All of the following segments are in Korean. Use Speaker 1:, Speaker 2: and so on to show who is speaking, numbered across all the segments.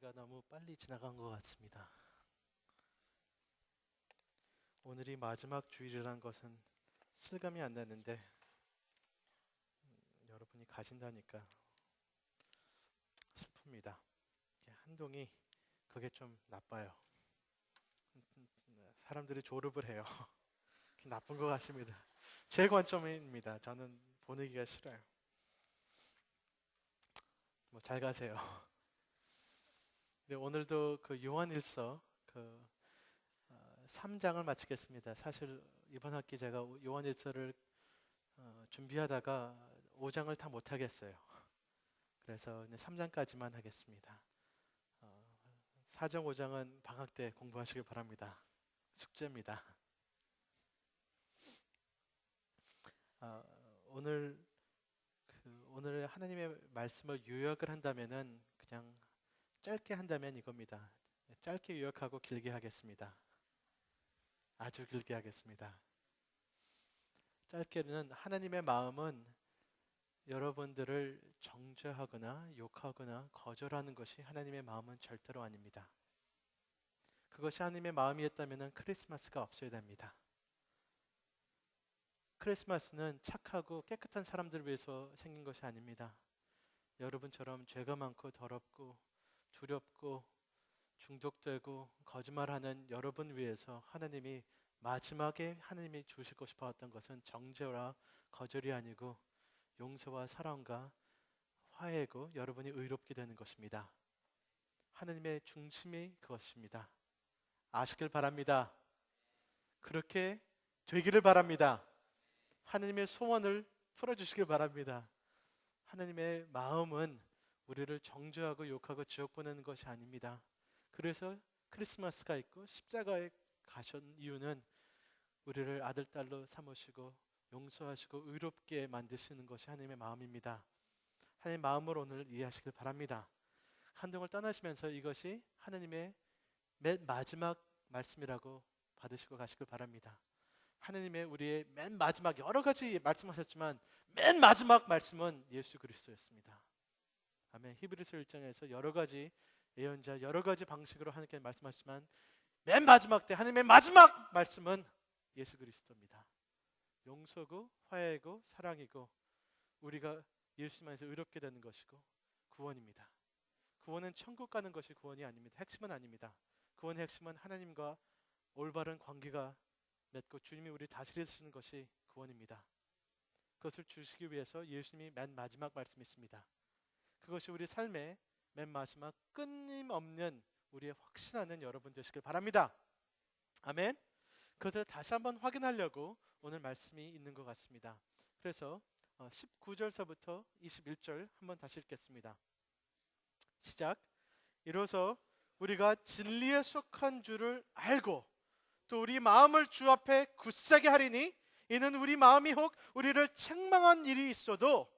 Speaker 1: 주일치가 너무 빨리 지나간 것 같습니다. 오늘이 마지막 주일이라는 것은 실감이 안 나는데 여러분이 가신다니까 슬픕니다. 한동이 그게 좀 나빠요. 사람들이 졸업을 해요. 나쁜 것 같습니다. 제 관점입니다. 저는 보내기가 싫어요. 뭐 잘 가세요. 네, 오늘도 그 요한일서 3장을 마치겠습니다. 사실 이번 학기 제가 요한일서를 준비하다가 5장을 다 못하겠어요. 그래서 3장까지만 하겠습니다. 4장, 5장은 방학 때 공부하시길 바랍니다. 숙제입니다. 오늘 하나님의 말씀을 요약을 한다면은 그냥 짧게 한다면 이겁니다. 짧게 요약하고 길게 하겠습니다. 아주 길게 하겠습니다. 짧게는 하나님의 마음은 여러분들을 정죄하거나 욕하거나 거절하는 것이 하나님의 마음은 절대로 아닙니다. 그것이 하나님의 마음이었다면 크리스마스가 없어야 됩니다. 크리스마스는 착하고 깨끗한 사람들을 위해서 생긴 것이 아닙니다. 여러분처럼 죄가 많고 더럽고 두렵고 중독되고 거짓말하는 여러분 위해서 하나님이 마지막에 하나님이 주시고 싶었던 것은 정죄와 거절이 아니고 용서와 사랑과 화해고 여러분이 의롭게 되는 것입니다. 하나님의 중심이 그것입니다. 아시길 바랍니다. 그렇게 되기를 바랍니다. 하나님의 소원을 풀어주시길 바랍니다. 하나님의 마음은 우리를 정죄하고 욕하고 지옥 보내는 것이 아닙니다. 그래서 크리스마스가 있고 십자가에 가신 이유는 우리를 아들, 딸로 삼으시고 용서하시고 의롭게 만드시는 것이 하나님의 마음입니다. 하나님의 마음을 오늘 이해하시길 바랍니다. 한동을 떠나시면서 이것이 하나님의 맨 마지막 말씀이라고 받으시고 가시길 바랍니다. 하나님의 우리의 맨 마지막 여러 가지 말씀하셨지만 맨 마지막 말씀은 예수 그리스도였습니다. 아멘. 히브리서 1장에서 여러 가지 예언자 여러 가지 방식으로 하나님께 말씀하시지만 맨 마지막 때 하나님의 마지막 말씀은 예수 그리스도입니다. 용서고 화해고 사랑이고 우리가 예수님 안에서 의롭게 되는 것이고 구원입니다. 구원은 천국 가는 것이 구원이 아닙니다. 핵심은 아닙니다. 구원의 핵심은 하나님과 올바른 관계가 맺고 주님이 우리 다스리시는 것이 구원입니다. 그것을 주시기 위해서 예수님이 맨 마지막 말씀이 있습니다. 그것이 우리 삶의 맨 마지막 끊임없는 우리의 확신하는 여러분 되시길 바랍니다. 아멘. 그것을 다시 한번 확인하려고 오늘 말씀이 있는 것 같습니다. 그래서 19절서부터 21절 한번 다시 읽겠습니다. 시작. 이로써 우리가 진리에 속한 줄을 알고 또 우리 마음을 주 앞에 굳세게 하리니 이는 우리 마음이 혹 우리를 책망한 일이 있어도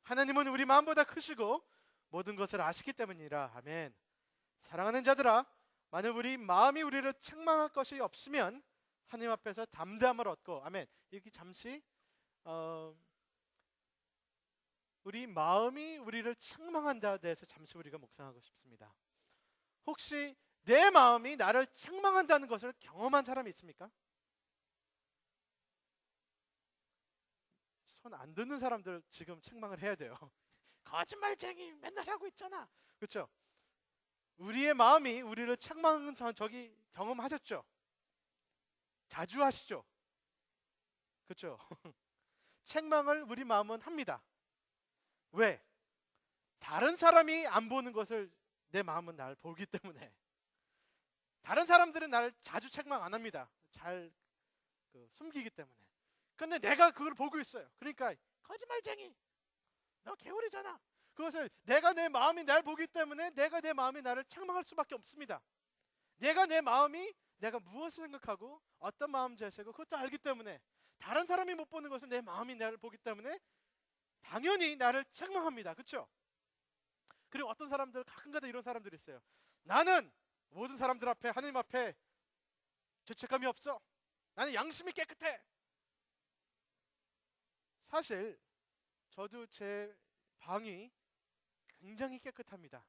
Speaker 1: 하나님은 우리 마음보다 크시고 모든 것을 아시기 때문이라. 아멘. 사랑하는 자들아, 만일 우리 마음이 우리를 책망할 것이 없으면 하나님 앞에서 담대함을 얻고, 아멘. 여기 잠시 우리 마음이 우리를 책망한다에 대해서 잠시 우리가 묵상하고 싶습니다. 혹시 내 마음이 나를 책망한다는 것을 경험한 사람이 있습니까? 손 안 듣는 사람들 지금 책망을 해야 돼요. 거짓말쟁이 맨날 하고 있잖아. 그렇죠? 우리의 마음이 우리를 책망하는 저기 경험하셨죠? 자주 하시죠? 그렇죠? 책망을 우리 마음은 합니다. 왜? 다른 사람이 안 보는 것을 내 마음은 날 보기 때문에. 다른 사람들은 나를 자주 책망 안 합니다. 잘 숨기기 때문에. 근데 내가 그걸 보고 있어요. 그러니까 거짓말쟁이, 너 게으르잖아. 그것을 내가 내 마음이 날 보기 때문에 내가 내 마음이 나를 책망할 수밖에 없습니다. 내가 내 마음이 내가 무엇을 생각하고 어떤 마음 자세고 그것도 알기 때문에 다른 사람이 못 보는 것은 내 마음이 나를 보기 때문에 당연히 나를 책망합니다. 그렇죠? 그리고 어떤 사람들 가끔가다 이런 사람들이 있어요. 나는 모든 사람들 앞에 하나님 앞에 죄책감이 없어. 나는 양심이 깨끗해. 사실 저도 제 방이 굉장히 깨끗합니다.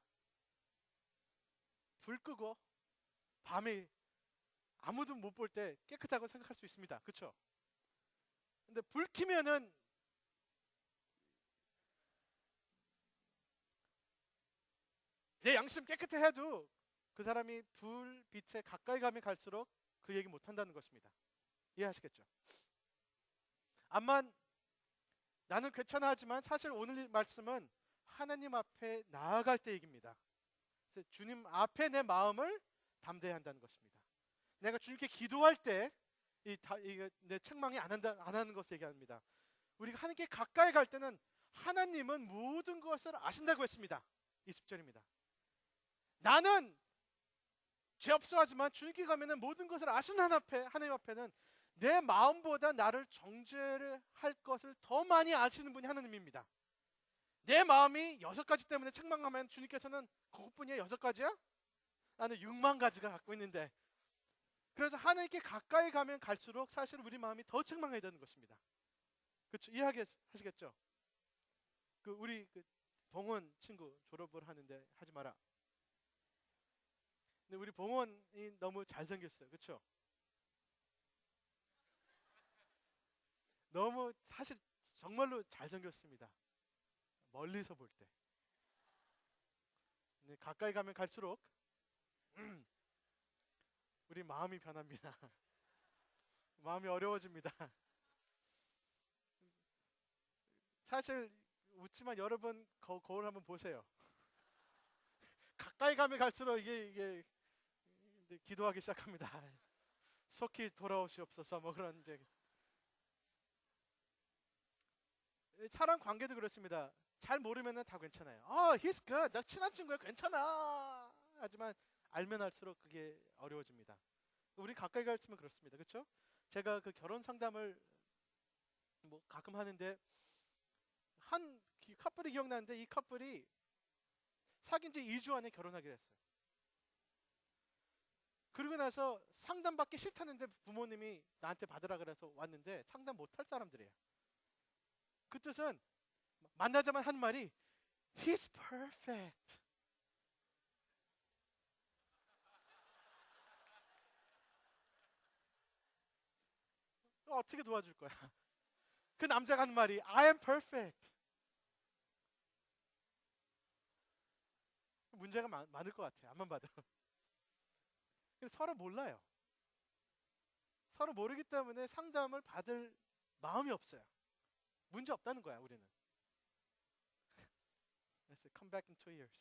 Speaker 1: 불 끄고 밤에 아무도 못 볼 때 깨끗하고 생각할 수 있습니다. 그렇죠? 근데 불 켜면은 내 양심 깨끗해 해도 그 사람이 불빛에 가까이 가면 갈수록 그 얘기 못 한다는 것입니다. 이해하시겠죠? 암만 나는 괜찮아 하지만 사실 오늘 말씀은 하나님 앞에 나아갈 때 얘기입니다. 그래서 주님 앞에 내 마음을 담대해야 한다는 것입니다. 내가 주님께 기도할 때 내 책망이 안 하는 것을 얘기합니다. 우리가 하나님께 가까이 갈 때는 하나님은 모든 것을 아신다고 했습니다. 20절입니다. 나는 죄 없어 하지만 주님께 가면은 모든 것을 아신 하나님 앞에는 내 마음보다 나를 정죄를 할 것을 더 많이 아시는 분이 하나님입니다. 내 마음이 6가지 때문에 책망하면 주님께서는 그것뿐이야? 6가지야? 나는 6만 가지가 갖고 있는데. 그래서 하나님께 가까이 가면 갈수록 사실 우리 마음이 더 책망해야 되는 것입니다. 그렇죠? 이해하시겠죠? 우리 봉원 친구 졸업을 하는데 하지 마라. 근데 우리 봉원이 너무 잘생겼어요. 그렇죠? 너무 사실 정말로 잘생겼습니다. 멀리서 볼 때. 근데 가까이 가면 갈수록 우리 마음이 변합니다. 마음이 어려워집니다. 사실 웃지만 여러분 거울 한번 보세요. 가까이 가면 갈수록 이게 기도하기 시작합니다. 속히 돌아오시옵소서 뭐 그런 이제 사람 관계도 그렇습니다. 잘 모르면은 다 괜찮아요. he's good. 나 친한 친구야. 괜찮아. 하지만 알면 할수록 그게 어려워집니다. 우리 가까이 갈수록 그렇습니다. 그렇죠? 제가 그 결혼 상담을 뭐 가끔 하는데 한 커플이 기억나는데 이 커플이 사귄 지 2주 안에 결혼하기로 했어요. 그러고 나서 상담받기 싫다는데 부모님이 나한테 받으라 그래서 왔는데 상담 못할 사람들이에요. 그 뜻은 만나자마자 한 말이 He's perfect. 어떻게 도와줄 거야? 그 남자가 하는 말이 I am perfect. 문제가 많을 것 같아요. 안만 봐도. 근데 서로 몰라요. 서로 모르기 때문에 상담을 받을 마음이 없어요. 문제 없다는 거야, 우리는. Come back in 2 years.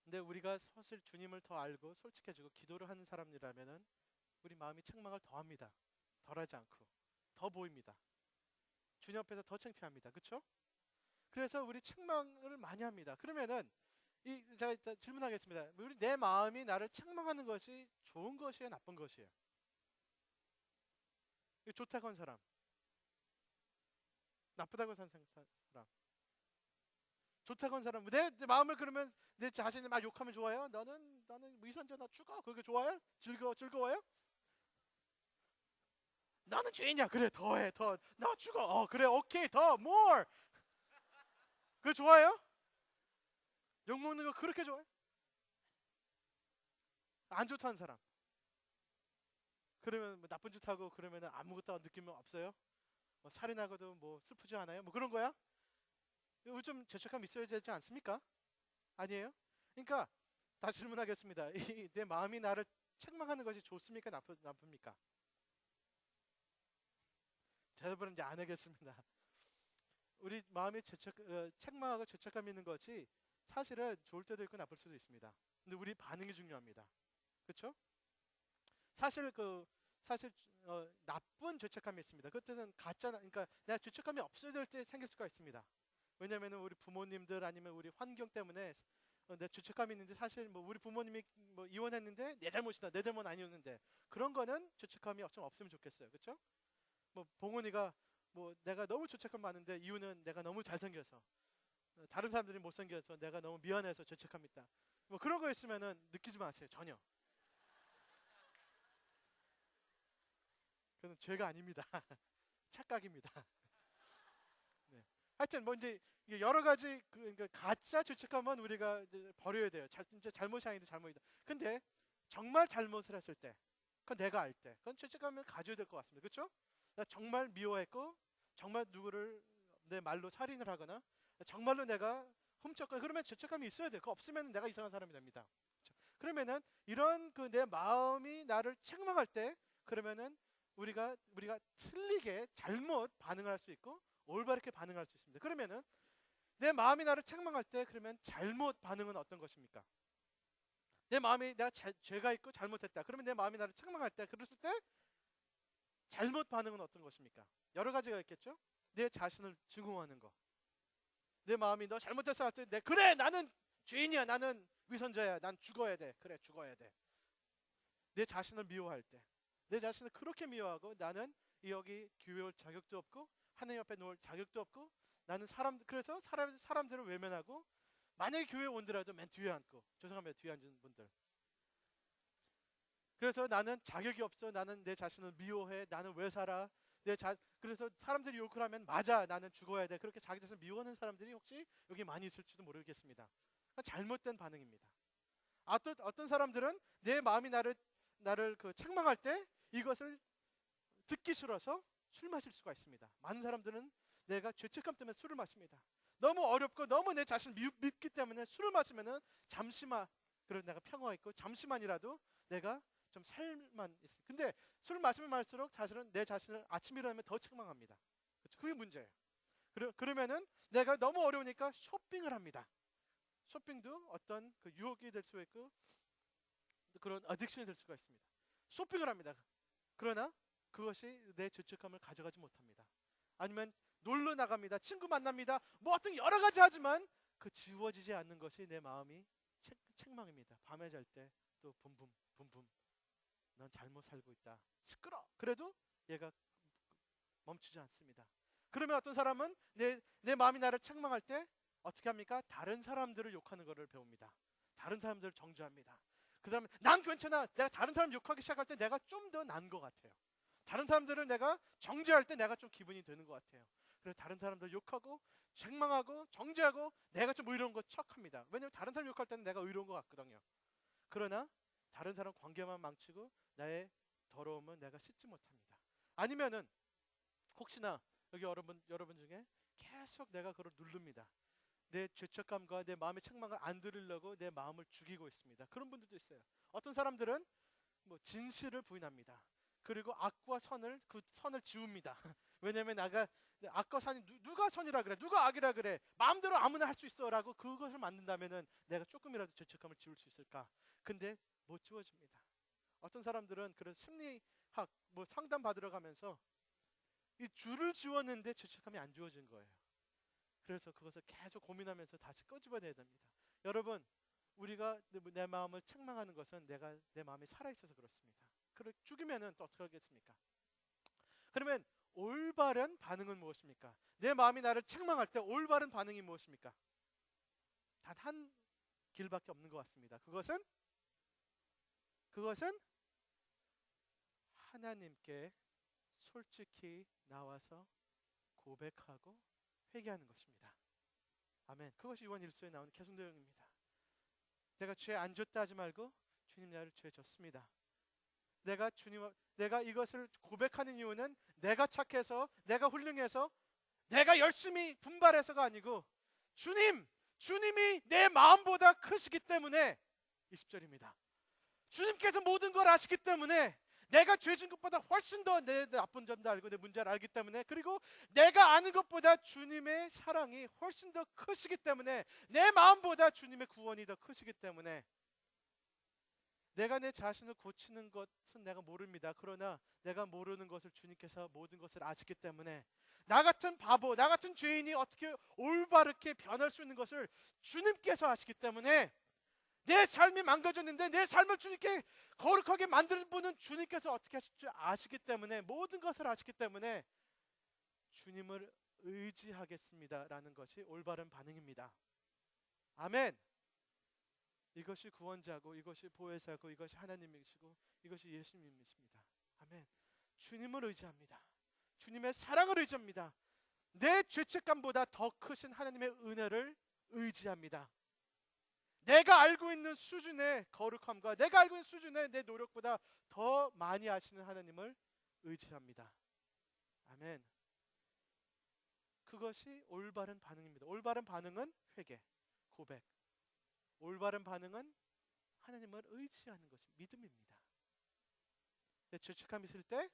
Speaker 1: 근데 우리가 사실 주님을 더 알고 솔직해지고 기도를 하는 사람이라면은 우리 마음이 책망을 더 합니다. 덜하지 않고 더 보입니다. 주님 앞에서 더 창피합니다. 그렇죠? 그래서 우리 책망을 많이 합니다. 그러면은 제가 질문하겠습니다. 내 마음이 나를 책망하는 것이 좋은 것이에요, 나쁜 것이에요? 좋다고 한 사람, 나쁘다고 한 사람. 좋다고 한 사람, 내 마음을 그러면 내 자신을 막 욕하면 좋아요? 나는 위선자 나 죽어. 그게 좋아요? 즐거워요? 나는 죄인이야. 그래 더해 나 죽어. 그래 오케이 더 more. 그거 좋아요? 욕 먹는 거 그렇게 좋아요? 안 좋다는 사람. 그러면 뭐 나쁜 짓 하고 그러면 아무것도 느낌이 없어요? 뭐 살인하고도 뭐 슬프지 않아요? 뭐 그런 거야? 이거 좀 죄책감 있어야 되지 않습니까? 아니에요? 그러니까 다시 질문하겠습니다. 내 마음이 나를 책망하는 것이 좋습니까? 나쁩니까? 대답은 이제 안 하겠습니다. 우리 마음이 책망하고 죄책감 있는 것이 사실은 좋을 때도 있고 나쁠 수도 있습니다. 근데 우리 반응이 중요합니다. 그렇죠? 사실 나쁜 죄책감이 있습니다. 그때는 그러니까 내가 죄책감이 없어야 될 때 생길 수가 있습니다. 왜냐하면 우리 부모님들 아니면 우리 환경 때문에 내 죄책감이 있는데 사실 뭐 우리 부모님이 뭐 이혼했는데 내 잘못이다, 내 잘못 아니었는데 그런 거는 죄책감이 좀 없으면 좋겠어요. 그렇죠? 뭐 봉은이가 뭐 내가 너무 죄책감 많은데 이유는 내가 너무 잘생겨서 다른 사람들이 못생겨서 내가 너무 미안해서 죄책감 있다. 뭐 그런 거 있으면은 느끼지 마세요. 전혀. 그건 죄가 아닙니다. 착각입니다. 네. 하여튼 뭐 이제 여러 가지 그러니까 가짜 죄책감은 우리가 이제 버려야 돼요. 진짜 잘못이 아닌데 잘못이다. 근데 정말 잘못을 했을 때, 그건 내가 알 때, 그건 죄책감을 가져야 될 것 같습니다. 그렇죠? 나 정말 미워했고, 정말 누구를 내 말로 살인을 하거나, 정말로 내가 훔쳤거나 그러면 죄책감이 있어야 돼요. 그거 없으면 내가 이상한 사람이 됩니다. 그렇죠? 그러면은 이런 그 내 마음이 나를 책망할 때, 그러면은 우리가 틀리게 잘못 반응을 할 수 있고 올바르게 반응할 수 있습니다. 그러면은 내 마음이 나를 책망할 때 그러면 잘못 반응은 어떤 것입니까? 내 마음이 내가 죄가 있고 잘못했다. 그러면 내 마음이 나를 책망할 때 그랬을 때 잘못 반응은 어떤 것입니까? 여러 가지가 있겠죠. 내 자신을 증오하는 거. 내 마음이 너 잘못했어 할 때 그래 나는 죄인이야. 나는 위선자야. 난 죽어야 돼. 그래 죽어야 돼. 내 자신을 미워할 때. 내 자신을 그렇게 미워하고 나는 여기 교회 올 자격도 없고 하나님 앞에 놓을 자격도 없고 나는 그래서 사람들을 외면하고 만약에 교회에 온더라도 맨 뒤에 앉고 죄송합니다 뒤에 앉은 분들 그래서 나는 자격이 없어 나는 내 자신을 미워해 나는 왜 살아 그래서 사람들이 욕을 하면 맞아 나는 죽어야 돼 그렇게 자기 자신을 미워하는 사람들이 혹시 여기 많이 있을지도 모르겠습니다. 잘못된 반응입니다. 어떤 사람들은 내 마음이 나를 그 책망할 때 이것을 듣기 싫어서 술 마실 수가 있습니다. 많은 사람들은 내가 죄책감 때문에 술을 마십니다. 너무 어렵고 너무 내 자신을 밉기 때문에 술을 마시면은 잠시만 그래도 내가 평화가 있고 잠시만이라도 내가 좀 살만 있습니다. 근데 술 마시면 말수록 사실은 내 자신을 아침에 일어나면 더 책망합니다. 그렇죠? 그게 문제예요. 그러면은 내가 너무 어려우니까 쇼핑을 합니다. 쇼핑도 어떤 그 유혹이 될 수 있고 그런 어딕션이 될 수가 있습니다. 쇼핑을 합니다. 그러나 그것이 내 죄책감을 가져가지 못합니다. 아니면 놀러 나갑니다. 친구 만납니다. 뭐 어떤 여러 가지 하지만 그 지워지지 않는 것이 내 마음이 책망입니다. 밤에 잘 때 또 붐붐 넌 잘못 살고 있다. 시끄러. 그래도 얘가 멈추지 않습니다. 그러면 어떤 사람은 내 마음이 나를 책망할 때 어떻게 합니까? 다른 사람들을 욕하는 것을 배웁니다. 다른 사람들을 정죄합니다. 그 다음에 난 괜찮아. 내가 다른 사람 욕하기 시작할 때 내가 좀 더 나은 것 같아요. 다른 사람들을 내가 정죄할 때 내가 좀 기분이 되는 것 같아요. 그래서 다른 사람들 욕하고 책망하고 정죄하고 내가 좀 의로운 것 척합니다. 왜냐하면 다른 사람 욕할 때는 내가 의로운 것 같거든요. 그러나 다른 사람 관계만 망치고 나의 더러움은 내가 씻지 못합니다. 아니면은 혹시나 여기 여러분 중에 계속 내가 그걸 누릅니다. 내 죄책감과 내 마음의 책망을 안 들으려고 내 마음을 죽이고 있습니다. 그런 분들도 있어요. 어떤 사람들은 뭐 진실을 부인합니다. 그리고 악과 선을 지웁니다. 왜냐하면 악과 선이 누가 선이라 그래, 누가 악이라 그래, 마음대로 아무나 할 수 있어라고 그것을 만든다면은 내가 조금이라도 죄책감을 지울 수 있을까? 근데 못 지워집니다. 어떤 사람들은 그래서 심리학 뭐 상담 받으러 가면서 이 줄을 지웠는데 죄책감이 안 지워진 거예요. 그래서 그것을 계속 고민하면서 다시 끄집어내야 됩니다. 여러분, 우리가 내 마음을 책망하는 것은 내 마음이 살아있어서 그렇습니다. 죽이면은 또 어떻게 하겠습니까? 그러면 올바른 반응은 무엇입니까? 내 마음이 나를 책망할 때 올바른 반응이 무엇입니까? 단 한 길밖에 없는 것 같습니다. 그것은 하나님께 솔직히 나와서 고백하고 회개하는 것입니다. 아멘. 그것이 요한 1서에 나오는 개성도형입니다. 내가 죄 안 졌다 하지 말고 주님 나를 죄 졌습니다. 내가 이것을 고백하는 이유는 내가 착해서 내가 훌륭해서 내가 열심히 분발해서가 아니고 주님이 내 마음보다 크시기 때문에 20절입니다. 주님께서 모든 걸 아시기 때문에 내가 죄진 것보다 훨씬 더 내 나쁜 점도 알고 내 문제를 알기 때문에 그리고 내가 아는 것보다 주님의 사랑이 훨씬 더 크시기 때문에 내 마음보다 주님의 구원이 더 크시기 때문에 내가 내 자신을 고치는 것은 내가 모릅니다. 그러나 내가 모르는 것을 주님께서 모든 것을 아시기 때문에 나 같은 바보, 나 같은 죄인이 어떻게 올바르게 변할 수 있는 것을 주님께서 아시기 때문에 내 삶이 망가졌는데 내 삶을 주님께 거룩하게 만들 분은 주님께서 어떻게 하실 줄 아시기 때문에 모든 것을 아시기 때문에 주님을 의지하겠습니다라는 것이 올바른 반응입니다. 아멘. 이것이 구원자고 이것이 보혜사고 이것이 하나님이시고 이것이 예수님이십니다. 아멘. 주님을 의지합니다. 주님의 사랑을 의지합니다. 내 죄책감보다 더 크신 하나님의 은혜를 의지합니다. 내가 알고 있는 수준의 거룩함과 내가 알고 있는 수준의 내 노력보다 더 많이 하시는 하나님을 의지합니다. 아멘. 그것이 올바른 반응입니다. 올바른 반응은 회개, 고백. 올바른 반응은 하나님을 의지하는 것이 믿음입니다. 내 죄책감이 있을 때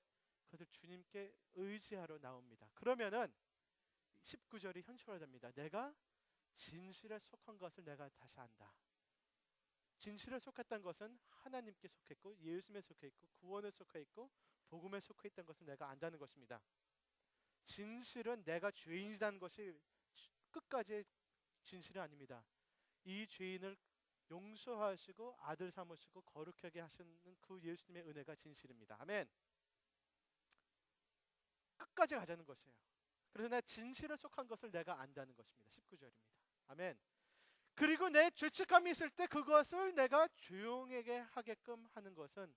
Speaker 1: 그것을 주님께 의지하러 나옵니다. 그러면은 19절이 현실화됩니다. 내가 진실에 속한 것을 내가 다시 안다. 진실에 속했던 것은 하나님께 속했고 예수님에 속해 있고 구원에 속해 있고 복음에 속해 있던 것을 내가 안다는 것입니다. 진실은 내가 죄인이라는 것이 끝까지 진실이 아닙니다. 이 죄인을 용서하시고 아들 삼으시고 거룩하게 하시는 그 예수님의 은혜가 진실입니다. 아멘. 끝까지 가자는 것이에요. 그래서 내 진실에 속한 것을 내가 안다는 것입니다. 19절입니다. 아멘. 그리고 내 죄책감이 있을 때 그것을 내가 조용하게 하게끔 하는 것은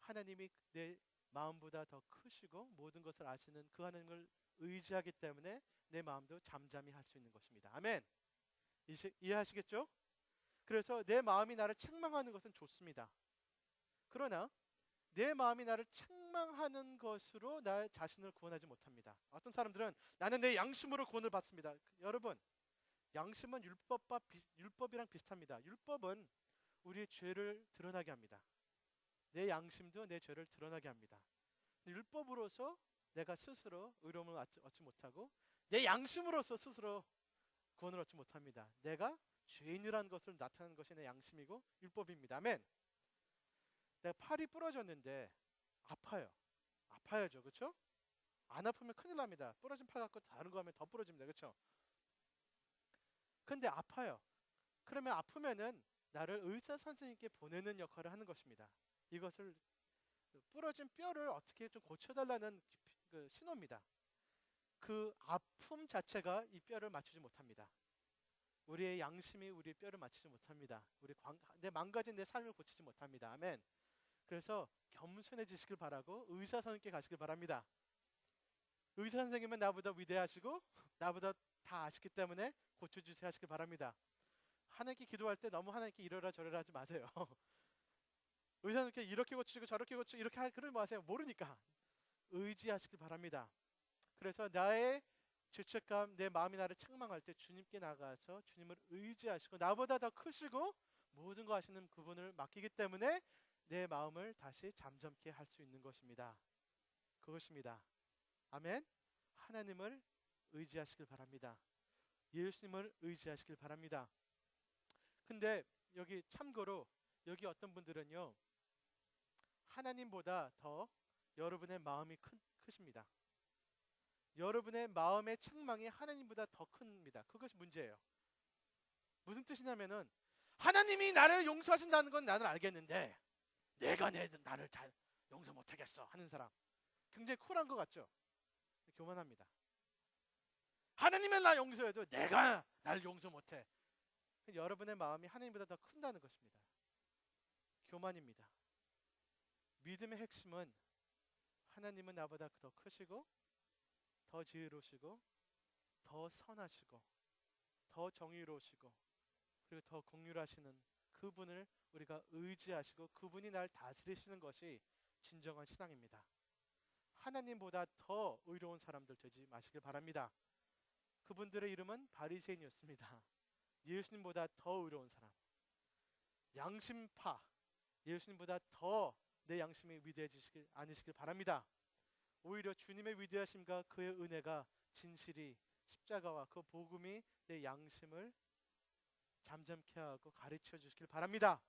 Speaker 1: 하나님이 내 마음보다 더 크시고 모든 것을 아시는 그 하나님을 의지하기 때문에 내 마음도 잠잠히 할 수 있는 것입니다. 아멘. 이해하시겠죠? 그래서 내 마음이 나를 책망하는 것은 좋습니다. 그러나 내 마음이 나를 책망하는 것으로 나 자신을 구원하지 못합니다. 어떤 사람들은 나는 내 양심으로 구원을 받습니다. 여러분, 양심은 율법이랑 비슷합니다. 율법은 우리의 죄를 드러나게 합니다. 내 양심도 내 죄를 드러나게 합니다. 율법으로서 내가 스스로 의로움을 얻지 못하고 내 양심으로서 스스로 구원을 얻지 못합니다. 내가 죄인이라는 것을 나타내는 것이 내 양심이고 율법입니다. 아멘. 내가 팔이 부러졌는데 아파요. 아파야죠. 그렇죠? 안 아프면 큰일 납니다. 부러진 팔 갖고 다른 거 하면 더 부러집니다. 그렇죠? 근데 아파요. 그러면 아프면은 나를 의사 선생님께 보내는 역할을 하는 것입니다. 이것을 부러진 뼈를 어떻게 좀 고쳐달라는 그 신호입니다. 그 아픔 자체가 이 뼈를 맞추지 못합니다. 우리의 양심이 우리의 뼈를 맞추지 못합니다. 내 망가진 내 삶을 고치지 못합니다. 아멘. 그래서 겸손해지시길 바라고 의사 선생님께 가시길 바랍니다. 의사 선생님은 나보다 위대하시고 나보다 다 아시기 때문에 고쳐주세요 하시길 바랍니다. 하나님께 기도할 때 너무 하나님께 이러라 저러라 하지 마세요. 의사 선생님께 이렇게 고치고 저렇게 고치고 이렇게 그러지 마세요. 모르니까 의지하시길 바랍니다. 그래서 나의 죄책감, 내 마음이 나를 책망할 때 주님께 나가서 주님을 의지하시고 나보다 더 크시고 모든 거 하시는 그분을 맡기기 때문에 내 마음을 다시 잠잠케 할 수 있는 것입니다. 그것입니다. 아멘. 하나님을 의지하시길 바랍니다. 예수님을 의지하시길 바랍니다. 근데 여기 참고로 여기 어떤 분들은요 하나님보다 더 여러분의 마음이 크십니다. 여러분의 마음의 책망이 하나님보다 더 큽니다. 그것이 문제예요. 무슨 뜻이냐면은 하나님이 나를 용서하신다는 건 나는 알겠는데 내가 나를 잘 용서 못하겠어 하는 사람 굉장히 쿨한 것 같죠? 교만합니다. 하나님은 날 용서해도 내가 나를 용서 못해. 여러분의 마음이 하나님보다 더 큰다는 것입니다. 교만입니다. 믿음의 핵심은 하나님은 나보다 더 크시고 더 지혜로우시고 더 선하시고 더 정의로우시고 그리고 더 긍휼하시는 그분을 우리가 의지하시고 그분이 날 다스리시는 것이 진정한 신앙입니다. 하나님보다 더 의로운 사람들 되지 마시길 바랍니다. 그분들의 이름은 바리새인이었습니다. 예수님보다 더 의로운 사람, 양심파, 예수님보다 더 내 양심이 위대해지시길 아니시길 바랍니다. 오히려 주님의 위대하심과 그의 은혜가 진실이 십자가와 그 복음이 내 양심을 잠잠케 하고 가르쳐 주시길 바랍니다.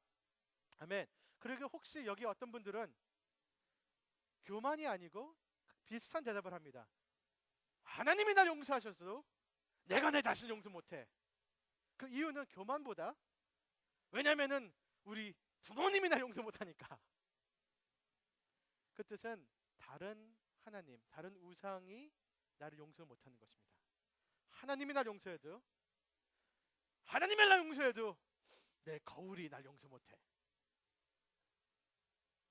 Speaker 1: 아멘. 그리고 혹시 여기 어떤 분들은 교만이 아니고 비슷한 대답을 합니다. 하나님이 날 용서하셨어도 내가 내 자신을 용서 못해. 그 이유는 교만보다 왜냐면은 우리 부모님이 날 용서 못하니까. 그 뜻은 다른 하나님, 다른 우상이 나를 용서 못하는 것입니다. 하나님이 날 용서해도 하나님이 날 용서해도 내 거울이 날 용서 못해.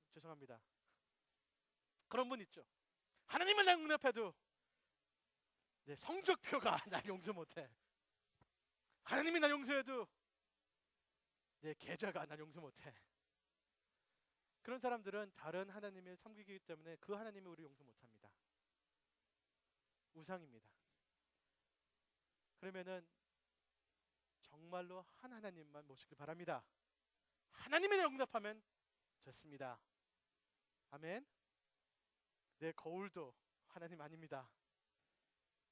Speaker 1: 죄송합니다. 그런 분 있죠. 하나님을 날 용납해도 내 성적표가 날 용서 못해. 하나님이 날 용서해도 내 계좌가 날 용서 못해. 그런 사람들은 다른 하나님을 섬기기 때문에 그 하나님이 우리 용서 못합니다. 우상입니다. 그러면은 정말로 한 하나님만 모시길 바랍니다. 하나님이 응답하면 좋습니다. 아멘. 내 거울도 하나님 아닙니다.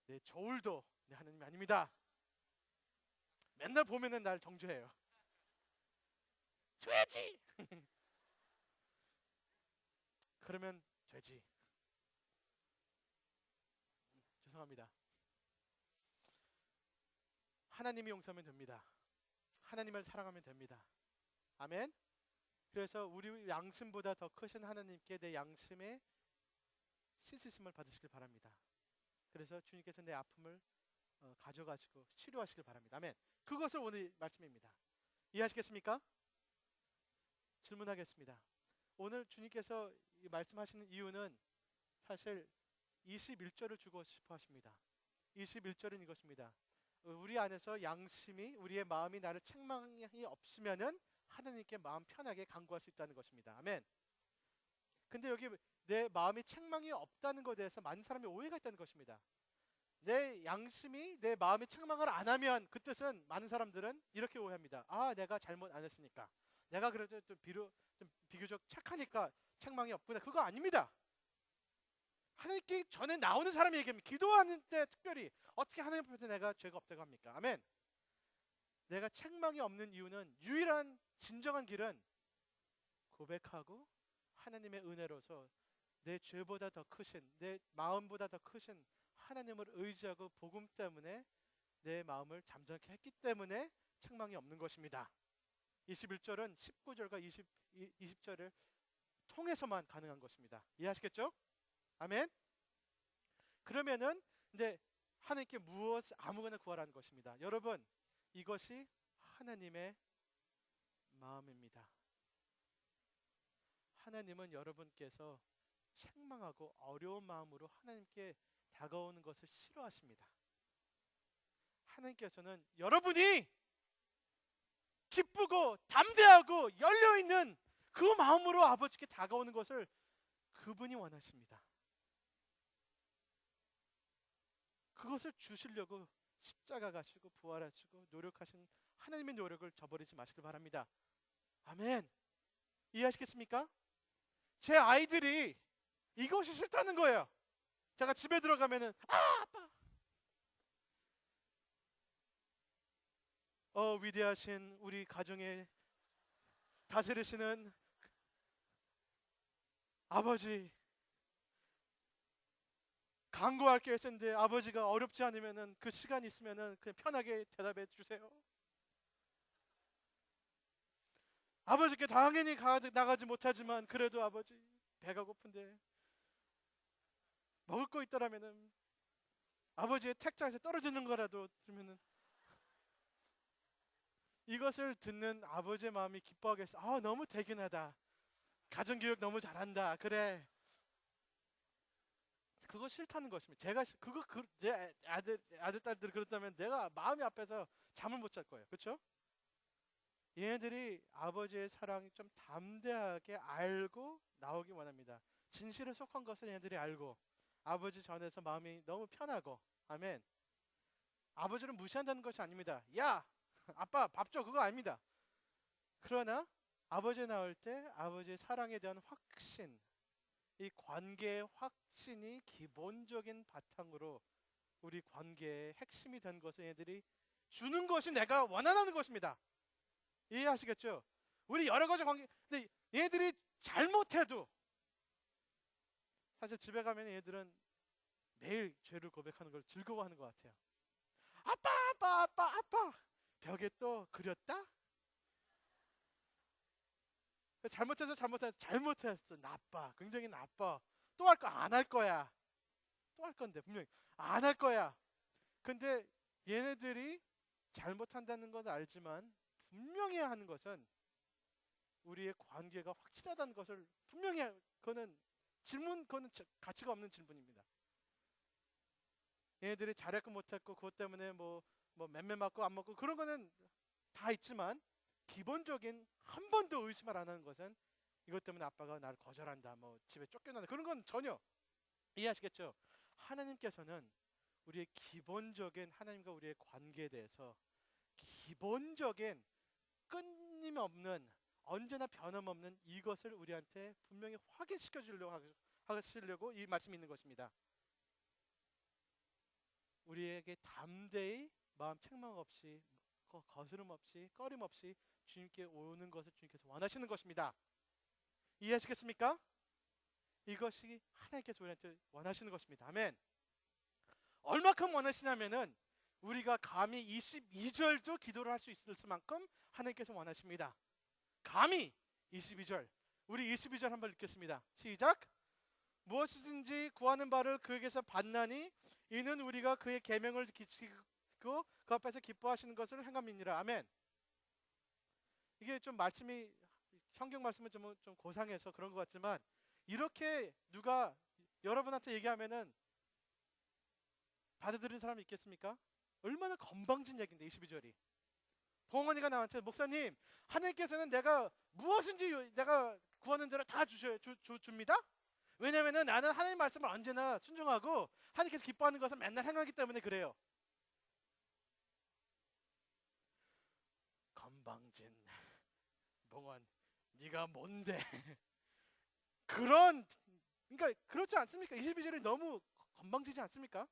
Speaker 1: 내 저울도 내 하나님 아닙니다. 맨날 보면은 날 정죄해요. 줘야지. 그러면 되지. 죄송합니다. 하나님이 용서하면 됩니다. 하나님을 사랑하면 됩니다. 아멘. 그래서 우리 양심보다 더 크신 하나님께 내 양심의 씻으심을 받으시길 바랍니다. 그래서 주님께서 내 아픔을 가져가시고 치료하시길 바랍니다. 아멘. 그것을 오늘 말씀입니다. 이해하시겠습니까? 질문하겠습니다. 오늘 주님께서 말씀하시는 이유는 사실 21절을 주고 싶어 하십니다. 21절은 이것입니다. 우리 안에서 양심이, 우리의 마음이 나를 책망이 없으면은 하나님께 마음 편하게 간구할 수 있다는 것입니다. 아멘. 근데 여기 내 마음이 책망이 없다는 것에 대해서 많은 사람이 오해가 있다는 것입니다. 내 양심이, 내 마음이 책망을 안 하면 그 뜻은 많은 사람들은 이렇게 오해합니다. 아, 내가 잘못 안 했으니까, 내가 그래도 좀 비교적 착하니까 책망이 없구나. 그거 아닙니다. 하나님께 전에 나오는 사람이 얘기합니다. 기도하는 때 특별히 어떻게 하나님 앞에 내가 죄가 없다고 합니까? 아멘. 내가 책망이 없는 이유는, 유일한 진정한 길은 고백하고 하나님의 은혜로서 내 죄보다 더 크신, 내 마음보다 더 크신 하나님을 의지하고 복음 때문에 내 마음을 잠잠케 했기 때문에 책망이 없는 것입니다. 21절은 19절과 20절을 통해서만 가능한 것입니다. 이해하시겠죠? 아멘. 그러면은 이제 하나님께 무엇 아무거나 구하라는 것입니다. 여러분, 이것이 하나님의 마음입니다. 하나님은 여러분께서 책망하고 어려운 마음으로 하나님께 다가오는 것을 싫어하십니다. 하나님께서는 여러분이 기쁘고 담대하고 열려있는 그 마음으로 아버지께 다가오는 것을 그분이 원하십니다. 그것을 주시려고 십자가 가시고 부활하시고 노력하신 하나님의 노력을 저버리지 마시길 바랍니다. 아멘. 이해하시겠습니까? 제 아이들이 이것이 싫다는 거예요. 제가 집에 들어가면은 아빠, 위대하신 우리 가정에 다스리시는 아버지, 강구할 게 있었는데 아버지가 어렵지 않으면은 그 시간 있으면은 그냥 편하게 대답해 주세요. 아버지께 당연히 나가지 못하지만 그래도 아버지 배가 고픈데 먹을 거 있더라면은 아버지의 택자에서 떨어지는 거라도 들으면은 이것을 듣는 아버지의 마음이 기뻐하겠어. 아, 너무 대견하다. 가정교육 너무 잘한다. 그래. 그거 싫다는 것입니다. 제가 제 아들 딸들 그렇다면 내가 마음이 아파서 잠을 못 잘 거예요. 그렇죠? 얘네들이 아버지의 사랑이 좀 담대하게 알고 나오기 원합니다. 진실에 속한 것을 얘네들이 알고 아버지 전에서 마음이 너무 편하고. 아멘. 아버지를 무시한다는 것이 아닙니다. 야, 아빠 밥 줘, 그거 아닙니다. 그러나 아버지 나올 때 아버지의 사랑에 대한 확신, 이 관계의 확신이 기본적인 바탕으로 우리 관계의 핵심이 된 것을 얘들이 주는 것이 내가 원하는 것입니다. 이해하시겠죠? 우리 여러 가지 관계, 근데 얘들이 잘못해도 사실 집에 가면 얘들은 매일 죄를 고백하는 걸 즐거워하는 것 같아요. 아빠, 아빠, 아빠, 아빠. 벽에 또 그렸다? 잘못했어. 나빠. 굉장히 나빠. 또 할 거 안 할 거야. 또 할 건데 분명히 안 할 거야. 근데 얘네들이 잘못한다는 건 알지만 분명히 하는 것은 우리의 관계가 확실하다는 것을 분명히, 그거는 가치가 없는 질문입니다. 얘네들이 잘했고 못했고 그것 때문에 뭐 맴매 맞고 안 먹고 그런 거는 다 있지만 기본적인 한 번도 의심을 안 하는 것은 이것 때문에 아빠가 나를 거절한다, 뭐 집에 쫓겨난다, 그런 건 전혀 이해하시겠죠? 하나님께서는 우리의 기본적인 하나님과 우리의 관계에 대해서 기본적인 끊임없는 언제나 변함없는 이것을 우리한테 분명히 확인시켜 주려고 하시려고 이 말씀이 있는 것입니다. 우리에게 담대히 마음 책망 없이 거스름 없이 꺼림 없이 주님께 오는 것을 주님께서 원하시는 것입니다. 이해하시겠습니까? 이것이 하나님께서 우리한테 원하시는 것입니다. 아멘. 얼마큼 원하시냐면은 우리가 감히 22절도 기도를 할 수 있을 만큼 하나님께서 원하십니다. 감히 22절. 우리 22절 한번 읽겠습니다. 시작. 무엇이든지 구하는 바를 그에게서 받나니 이는 우리가 그의 계명을 지키고 그 앞에서 기뻐하시는 것을 행함이니라. 아멘. 이게 좀 말씀이 성경 말씀은 좀 고상해서 그런 것 같지만 이렇게 누가 여러분한테 얘기하면은 받아들이는 사람이 있겠습니까? 얼마나 건방진 얘기인데 22절이. 봉원이가 나한테 목사님 하나님께서는 내가 무엇인지 내가 구하는 대로 다 줍니다. 왜냐하면 나는 하나님 말씀을 언제나 순종하고 하나님께서 기뻐하는 것을 맨날 행하기 때문에 그래요. 건방진 봉원, 네가 뭔데? 그러니까 그렇지 않습니까? 22절이 너무 건방지지 않습니까?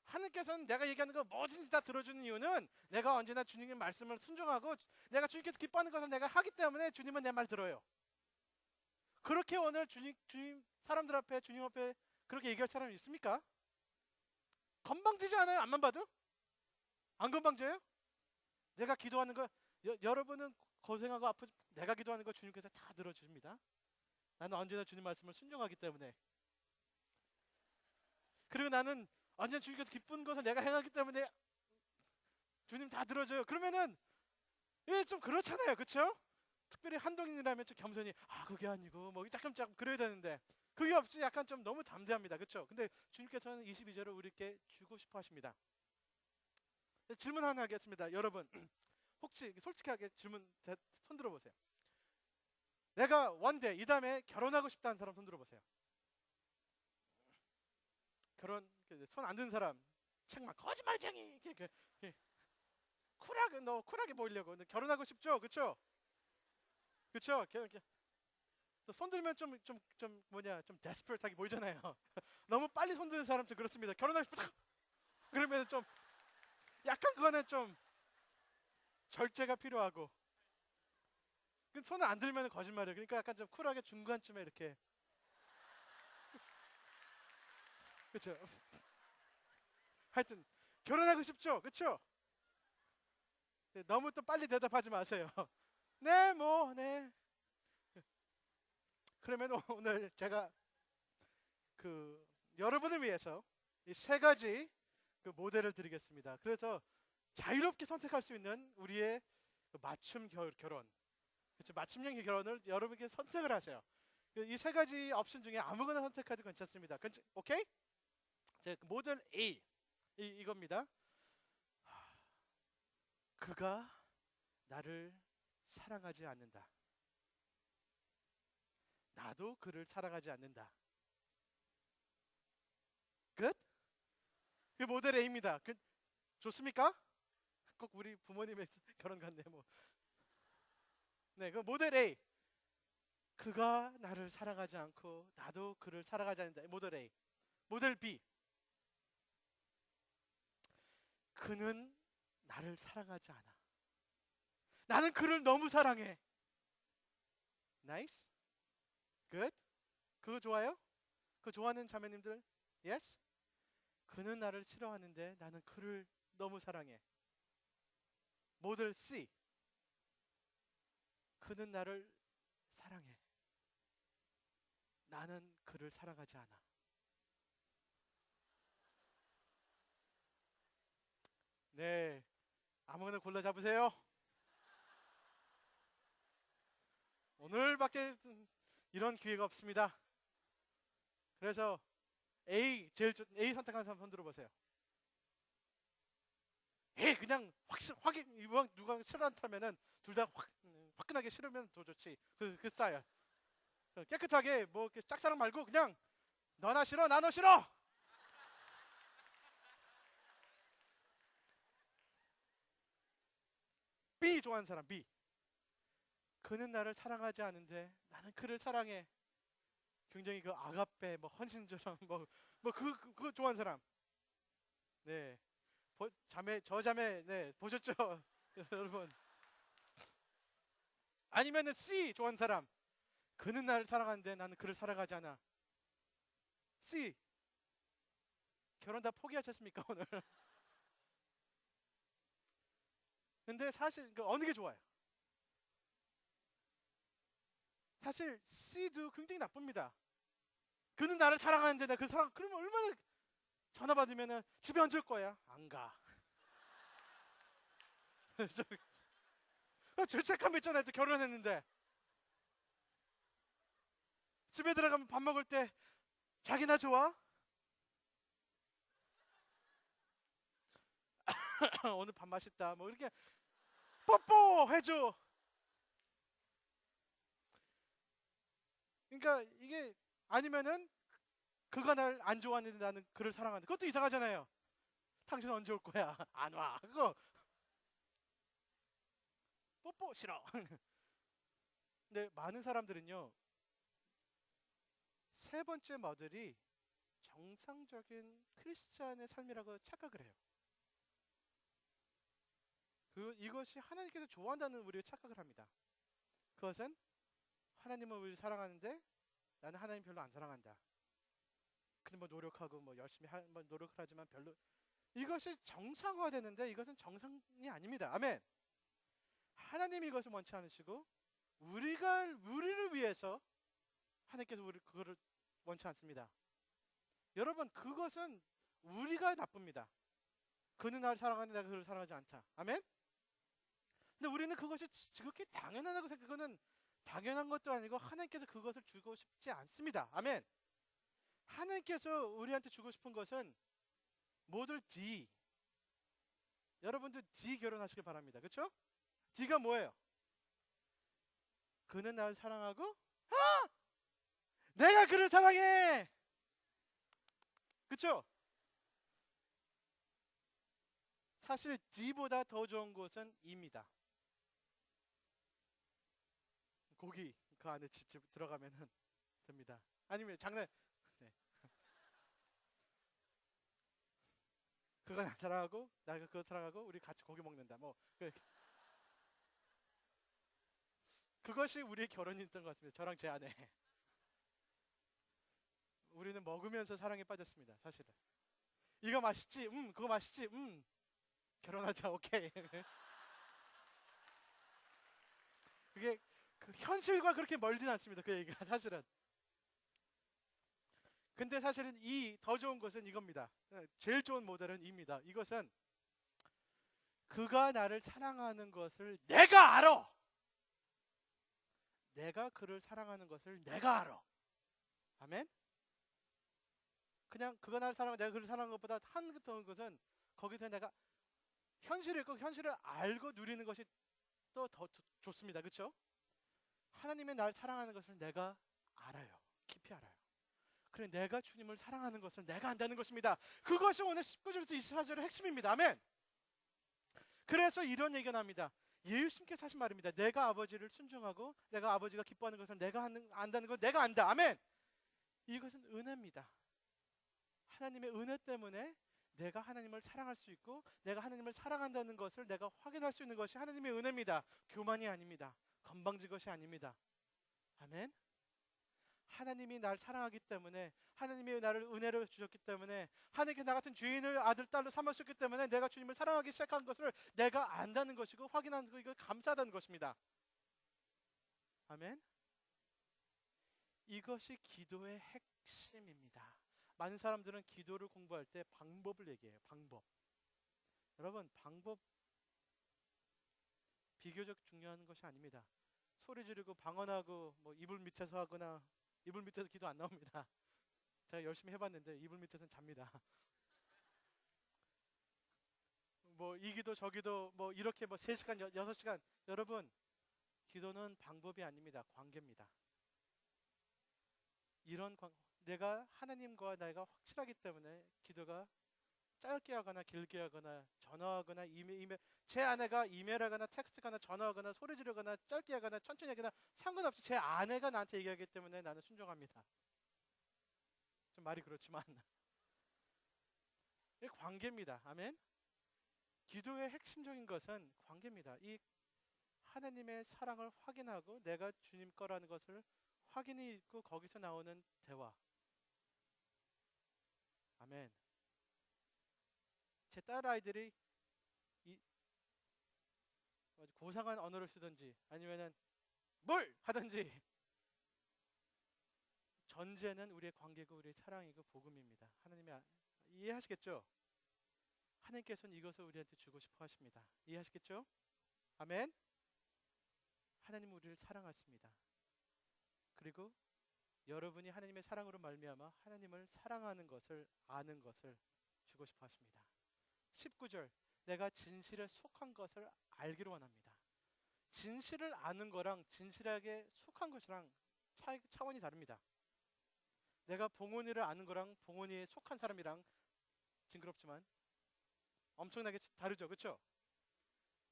Speaker 1: 하나님께서는 내가 얘기하는 거 뭐든지 다 들어주는 이유는 내가 언제나 주님의 말씀을 순종하고 내가 주님께서 기뻐하는 것을 내가 하기 때문에 주님은 내 말 들어요. 그렇게 오늘 주님 사람들 앞에 주님 앞에 그렇게 얘기할 사람이 있습니까? 건방지지 않아요? 앞만 봐도? 안 건방져요? 내가 기도하는 거 여러분은 고생하고 아프지 내가 기도하는 거 주님께서 다 들어주십니다. 나는 언제나 주님 말씀을 순종하기 때문에. 그리고 나는 언제나 주님께서 기쁜 것을 내가 행하기 때문에 주님 다 들어줘요. 그러면은 이게 좀 그렇잖아요, 그렇죠? 특별히 한동인이라면 좀 겸손히 그게 아니고 뭐 조금 그래야 되는데 그게 없이 약간 좀 너무 담대합니다, 그렇죠? 근데 주님께서는 22절을 우리께 주고 싶어 하십니다. 질문 하나 하겠습니다. 여러분 혹시 솔직하게 질문 손 들어보세요. 내가 원데 이 다음에 결혼하고 싶다는 사람 손 들어보세요. 결혼 손 안 든 사람 책만 거짓말쟁이 쿨하게 보이려고 결혼하고 싶죠, 그렇죠? 그렇죠? 손 들면 좀 데스퍼레이트하게 보이잖아요. 너무 빨리 손 드는 사람 좀 그렇습니다. 결혼하고 싶다 그러면 좀 약간 그거는 좀 절제가 필요하고. 손을 안 들면 거짓말이에요. 그러니까 약간 좀 쿨하게 중간쯤에 이렇게. 그렇죠? 하여튼 결혼하고 싶죠, 그렇죠? 네, 너무 또 빨리 대답하지 마세요. 네, 네. 그러면 오늘 제가 여러분을 위해서 이 세 가지 모델을 드리겠습니다. 그래서 자유롭게 선택할 수 있는 우리의 맞춤 결혼, 그렇죠? 맞춤형 결혼을 여러분께 선택을 하세요. 이 세 가지 옵션 중에 아무거나 선택해도 괜찮습니다. 오케이? 제 모델 A 이겁니다. 그가 나를 사랑하지 않는다. 나도 그를 사랑하지 않는다. 끝? 그 모델 A입니다. 좋습니까? 꼭 우리 부모님의 결혼 같네 뭐. 네, 그 모델 A. 그가 나를 사랑하지 않고 나도 그를 사랑하지 않는다. 모델 A. 모델 B. 그는 나를 사랑하지 않아. 나는 그를 너무 사랑해. 나이스? 굿? 그거 좋아요? 그거 좋아하는 자매님들? 예스? 그는 나를 싫어하는데 나는 그를 너무 사랑해. 모델 C. 그는 나를 사랑해. 나는 그를 사랑하지 않아. 네, 아무거나 골라 잡으세요. 오늘밖에 이런 기회가 없습니다. 그래서 A 선택하는 사람 손 들어보세요. 그냥 확인 이왕 누가 싫어한다면은 둘 다 화끈하게 싫으면 더 좋지. 그 스타일. 깨끗하게 뭐 이렇게 짝사랑 말고 그냥 너나 싫어 나 너 싫어. B 좋아하는 사람 B. 그는 나를 사랑하지 않은데 나는 그를 사랑해. 굉장히 그 아가페 뭐 헌신처럼 그거 좋아하는 사람. 네. 자매 네 보셨죠? 여러분. 아니면은 C 좋아하는 사람. 그는 나를 사랑하는데 나는 그를 사랑하지 않아. C. 결혼 다 포기하셨습니까 오늘? 근데 사실 그 어느 게 좋아요? 사실 C도 굉장히 나쁩니다. 그는 나를 사랑하는데 나 그 사랑 그러면 얼마나 전화 받으면은 집에 언제 올 거야? 안 가. 죄책감 있잖아요. 또 결혼했는데 집에 들어가면 밥 먹을 때 자기 나 좋아? 오늘 밥 맛있다. 뭐 이렇게 뽀뽀 해줘. 그러니까 이게 아니면은 그가 날 안 좋아하는데 나는 그를 사랑하는데 그것도 이상하잖아요. 당신 언제 올 거야? 안 와. 그거 뽀뽀 싫어. 근데 많은 사람들은요. 세 번째 모델이 정상적인 크리스찬의 삶이라고 착각을 해요. 이것이 하나님께서 좋아한다는 우리가 착각을 합니다. 그것은 하나님은 우리를 사랑하는데 나는 하나님 별로 안 사랑한다. 근데 뭐 노력하고 뭐 열심히 뭐 노력을 하지만 별로 이것이 정상화되는데 이것은 정상이 아닙니다. 아멘. 하나님이 이것을 원치 않으시고 우리를 위해서 하나님께서 그거를 원치 않습니다. 여러분 그것은 우리가 나쁩니다. 그는 나를 사랑하는데 내가 그를 사랑하지 않다. 아멘. 근데 우리는 그것이 지극히 당연하다고 생각. 그거는 당연한 것도 아니고 하나님께서 그것을 주고 싶지 않습니다. 아멘. 하나님께서 우리한테 주고 싶은 것은 모두 D. 여러분들 D 결혼하시길 바랍니다. 그렇죠? D가 뭐예요? 그는 나를 사랑하고 내가 그를 사랑해. 그렇죠? 사실 D보다 더 좋은 것은 E입니다. 고기 그 안에 직접 들어가면은 됩니다. 아니면 장난. 네. 그거 나 사랑하고 나가 그거 사랑하고 우리 같이 고기 먹는다. 뭐 그것이 우리의 결혼이었던 것 같습니다. 저랑 제 아내. 우리는 먹으면서 사랑에 빠졌습니다. 사실은. 이거 맛있지? 그거 맛있지? 결혼하자. 오케이. 그게 그 현실과 그렇게 멀진 않습니다. 그 얘기가 사실은. 근데 사실은 이 더 좋은 것은 이겁니다. 제일 좋은 모델은 이입니다. 이것은 그가 나를 사랑하는 것을 내가 알아. 내가 그를 사랑하는 것을 내가 알아. 아멘. 그냥 그가 나를 사랑하고 내가 그를 사랑하는 것보다 한 것은 거기서 내가 현실을 있고 현실을 알고 누리는 것이 또 더 좋습니다. 그렇죠? 하나님의 날 사랑하는 것을 내가 알아요. 깊이 알아요. 그래 내가 주님을 사랑하는 것을 내가 안다는 것입니다. 그것이 오늘 19절부터 24절의 핵심입니다. 아멘. 그래서 이런 얘기가 납니다. 예수님께서 하신 말입니다. 내가 아버지를 순종하고 내가 아버지가 기뻐하는 것을 내가 안다는 걸 내가 안다. 아멘. 이것은 은혜입니다. 하나님의 은혜 때문에 내가 하나님을 사랑할 수 있고 내가 하나님을 사랑한다는 것을 내가 확인할 수 있는 것이 하나님의 은혜입니다. 교만이 아닙니다. 건방진 것이 아닙니다. 아멘. 하나님이 날 사랑하기 때문에 하나님이 나를 은혜를 주셨기 때문에 하나님께 나 같은 죄인을 아들 딸로 삼으셨기 때문에 내가 주님을 사랑하기 시작한 것을 내가 안다는 것이고 확인하는 거 이거 감사하다는 것입니다. 아멘. 이것이 기도의 핵심입니다. 많은 사람들은 기도를 공부할 때 방법을 얘기해요. 방법. 여러분 방법 비교적 중요한 것이 아닙니다. 소리 지르고 방언하고 뭐 이불 밑에서 하거나 이불 밑에서 기도 안 나옵니다. 제가 열심히 해봤는데 이불 밑에서는 잡니다. 뭐 이 기도 저 기도 뭐 이렇게 뭐 3시간 6시간 여러분 기도는 방법이 아닙니다. 관계입니다. 내가 하나님과 내가 확실하기 때문에 기도가 짧게 하거나 길게 하거나 전화하거나 이메일 제 아내가 이메일하거나 텍스트하거나 전화하거나 소리 지르거나 짧게 하거나 천천히 하거나 상관없이 제 아내가 나한테 얘기하기 때문에 나는 순종합니다. 좀 말이 그렇지만 이 관계입니다. 아멘. 기도의 핵심적인 것은 관계입니다. 이 하나님의 사랑을 확인하고 내가 주님 거라는 것을 확인이 있고 거기서 나오는 대화. 아멘. 제 딸 아이들이 이 고상한 언어를 쓰든지 아니면은 뭘 하든지 전제는 우리의 관계고 우리의 사랑이고 복음입니다. 이해하시겠죠? 하나님께서는 이것을 우리한테 주고 싶어 하십니다. 이해하시겠죠? 아멘. 하나님은 우리를 사랑하십니다. 그리고 여러분이 하나님의 사랑으로 말미암아 하나님을 사랑하는 것을 아는 것을 주고 싶어 하십니다. 19절 내가 진실에 속한 것을 알기를 원합니다. 진실을 아는 거랑 진실하게 속한 것이랑 차원이 다릅니다. 내가 봉헌이를 아는 거랑 봉헌이에 속한 사람이랑 징그럽지만 엄청나게 다르죠. 그렇죠?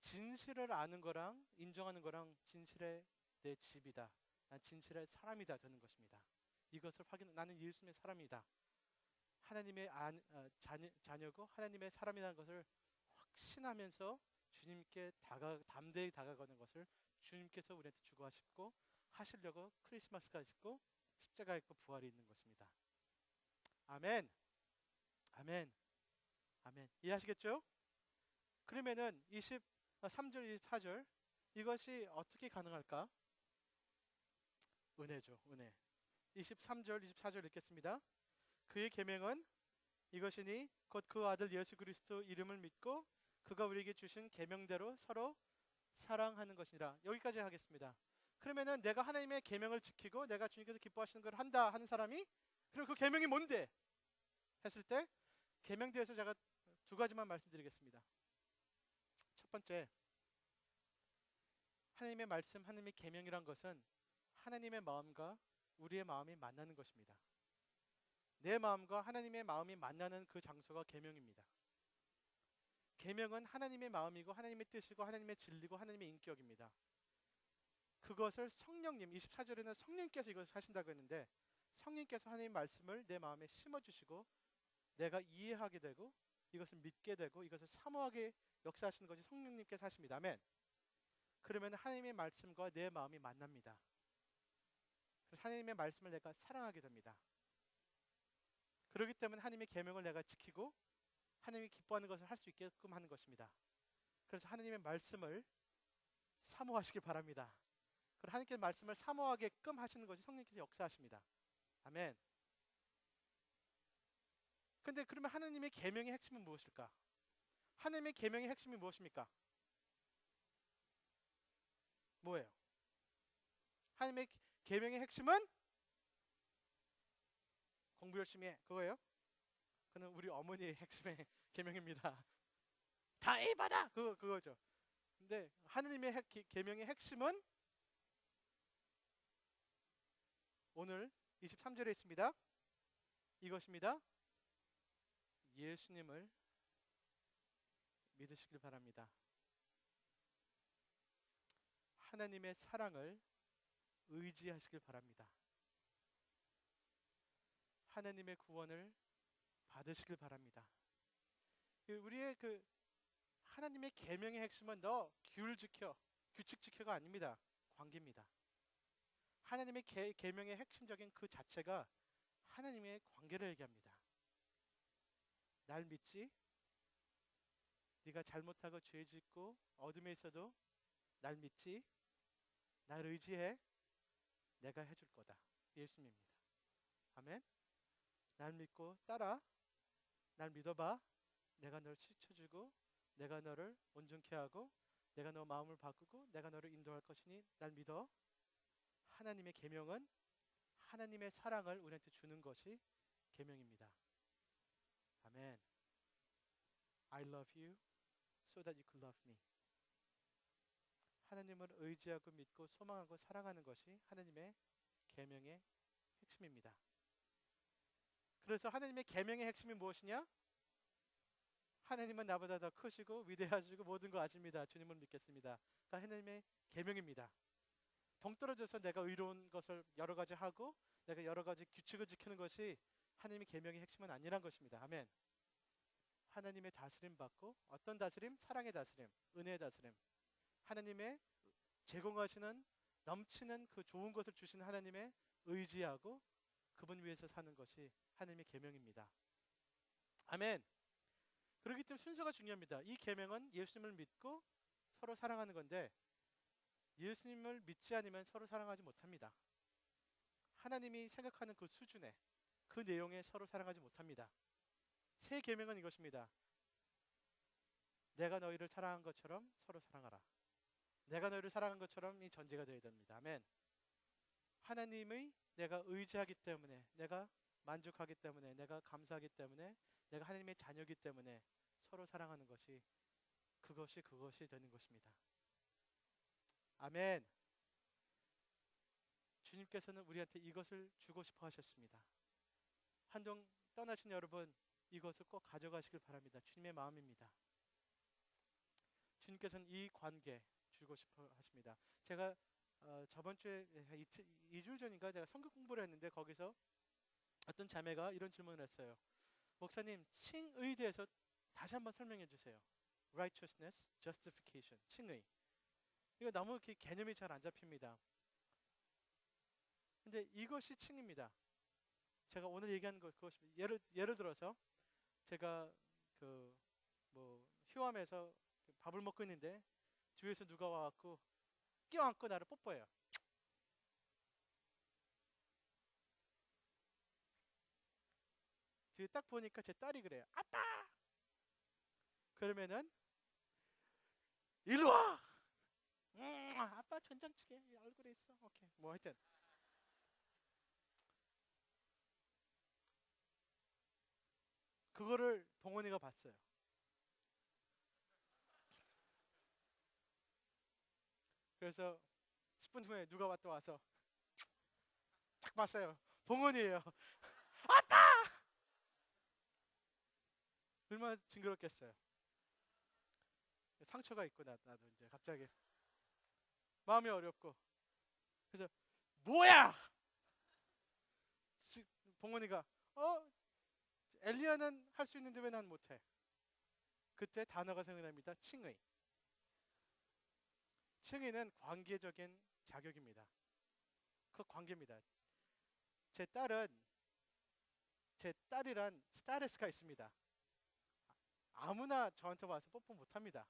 Speaker 1: 진실을 아는 거랑 인정하는 거랑 진실의 내 집이다. 난 진실의 사람이다 되는 것입니다. 이것을 나는 예수님의 사람이다. 하나님의 자녀고 하나님의 사람이라는 것을 확신하면서 주님께 담대히 다가가는 것을 주님께서 우리한테 주고 하시려고 크리스마스가 있고 십자가 있고 부활이 있는 것입니다. 아멘. 아멘. 아멘. 이해하시겠죠? 그러면은 23절 24절 이것이 어떻게 가능할까? 은혜죠. 은혜. 23절 24절 읽겠습니다. 그의 계명은 이것이니 곧 그 아들 예수 그리스도 이름을 믿고 그가 우리에게 주신 계명대로 서로 사랑하는 것이니라. 여기까지 하겠습니다. 그러면은 내가 하나님의 계명을 지키고 내가 주님께서 기뻐하시는 걸 한다 하는 사람이 그럼 그 계명이 뭔데? 했을 때 계명에 대해서 제가 2가지만 말씀드리겠습니다. 첫 번째, 하나님의 말씀, 하나님의 계명이란 것은 하나님의 마음과 우리의 마음이 만나는 것입니다. 내 마음과 하나님의 마음이 만나는 그 장소가 계명입니다. 계명은 하나님의 마음이고 하나님의 뜻이고 하나님의 진리고 하나님의 인격입니다. 그것을 성령님, 24절에는 성령께서 이것을 하신다고 했는데 성령께서 하나님의 말씀을 내 마음에 심어주시고 내가 이해하게 되고 이것을 믿게 되고 이것을 사모하게 역사하시는 것이 성령님께서 하십니다. 아멘. 그러면 하나님의 말씀과 내 마음이 만납니다. 하나님의 말씀을 내가 사랑하게 됩니다. 그렇기 때문에 하나님의 계명을 내가 지키고 하나님이 기뻐하는 것을 할 수 있게끔 하는 것입니다. 그래서 하나님의 말씀을 사모하시길 바랍니다. 그리고 하나님께서 말씀을 사모하게끔 하시는 것이 성령께서 역사하십니다. 아멘. 근데 그러면 하나님의 계명의 핵심은 무엇일까? 하나님의 계명의 핵심이 무엇입니까? 뭐예요? 하나님의 계명의 핵심은 공부 열심히 해. 그거예요? 그는 우리 어머니의 핵심의 계명입니다. 다 A 받아. 그거죠. 근데 하나님의 계명의 핵심은 오늘 23절에 있습니다. 이것입니다. 예수님을 믿으시길 바랍니다. 하나님의 사랑을 의지하시길 바랍니다. 하나님의 구원을 받으시길 바랍니다. 우리의 하나님의 계명의 핵심은 너 규칙 지켜가 아닙니다. 관계입니다. 하나님의 계명의 핵심적인 그 자체가 하나님의 관계를 얘기합니다. 날 믿지? 네가 잘못하고 죄 짓고 어둠에 있어도 날 믿지? 날 의지해? 내가 해줄 거다. 예수님입니다. 아멘. 날 믿고 따라. 날 믿어봐. 내가 너를 지켜주고 내가 너를 온전케 하고 내가 너 마음을 바꾸고 내가 너를 인도할 것이니 날 믿어. 하나님의 계명은 하나님의 사랑을 우리한테 주는 것이 계명입니다. 아멘. I love you. so that you could love me. 하나님을 의지하고 믿고 소망하고 사랑하는 것이 하나님의 계명의 핵심입니다. 그래서 하나님의 계명의 핵심이 무엇이냐? 하나님은 나보다 더 크시고 위대하시고 모든 거 아십니다. 주님을 믿겠습니다. 그러니까 하나님의 계명입니다. 동떨어져서 내가 의로운 것을 여러 가지 하고 내가 여러 가지 규칙을 지키는 것이 하나님의 계명의 핵심은 아니란 것입니다. 아멘. 하나님의 다스림 받고, 어떤 다스림? 사랑의 다스림, 은혜의 다스림. 하나님의 제공하시는 넘치는 그 좋은 것을 주시는 하나님의 의지하고 그분 위해서 사는 것이 하나님의 계명입니다. 아멘. 그렇기 때문에 순서가 중요합니다. 이 계명은 예수님을 믿고 서로 사랑하는 건데, 예수님을 믿지 않으면 서로 사랑하지 못합니다. 하나님이 생각하는 그 수준에, 그 내용에 서로 사랑하지 못합니다. 새 계명은 이것입니다. 내가 너희를 사랑한 것처럼 서로 사랑하라. 내가 너희를 사랑한 것처럼 이 전제가 되어야 됩니다. 아멘. 하나님의 내가 의지하기 때문에, 내가 만족하기 때문에, 내가 감사하기 때문에, 내가 하나님의 자녀이기 때문에 서로 사랑하는 것이 그것이 되는 것입니다. 아멘. 주님께서는 우리한테 이것을 주고 싶어 하셨습니다. 한동 떠나신 여러분, 이것을 꼭 가져가시길 바랍니다. 주님의 마음입니다. 주님께서는 이 관계 주고 싶어 하십니다. 제가 저번 주에 2주일 전인가 제가 성경 공부를 했는데, 거기서 어떤 자매가 이런 질문을 했어요. 목사님, 칭의에 대해서 다시 한번 설명해 주세요. Righteousness, Justification, 칭의. 이거 너무 이렇게 개념이 잘 안 잡힙니다. 근데 이것이 칭입니다. 제가 오늘 얘기하는 그것이 예를 들어서 제가 휴함에서 밥을 먹고 있는데 뒤에서 누가 와갖고 껴안고 나를 뽀뽀해요. 뒤에 딱 보니까 제 딸이 그래요. 아빠! 그러면은 일로 와! 아빠 전장치게 얼굴에 있어. 오케이. 뭐 하여튼 그거를 봉원이가 봤어요. 그래서 10분 후에 누가 또 와서 딱 봤어요. 봉원이에요. 아빠! 얼마나 징그럽겠어요. 상처가 있고 나도 이제 갑자기 마음이 어렵고, 그래서 뭐야! 봉원이가 엘리야는 할 수 있는데 왜 난 못해? 그때 단어가 생각납니다. 칭의. 칭의는 관계적인 자격입니다. 그 관계입니다. 제 딸이란 스타레스가 있습니다. 아무나 저한테 와서 뽀뽀 못합니다.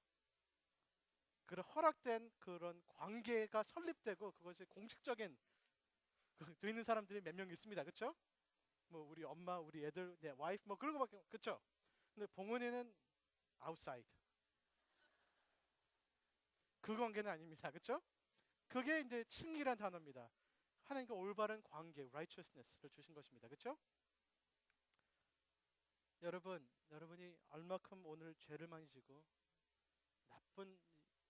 Speaker 1: 그런 허락된 그런 관계가 설립되고 그것이 공식적인 돼 있는 사람들이 몇 명 있습니다. 그렇죠? 뭐 우리 엄마, 우리 애들, 내 와이프 뭐 그런 거밖에. 그렇죠? 근데 봉은이는 아웃사이드. 그 관계는 아닙니다. 그렇죠? 그게 이제 칭의란 단어입니다. 하나님과 올바른 관계, righteousness를 주신 것입니다. 그렇죠? 여러분이 얼마큼 오늘 죄를 많이 지고 나쁜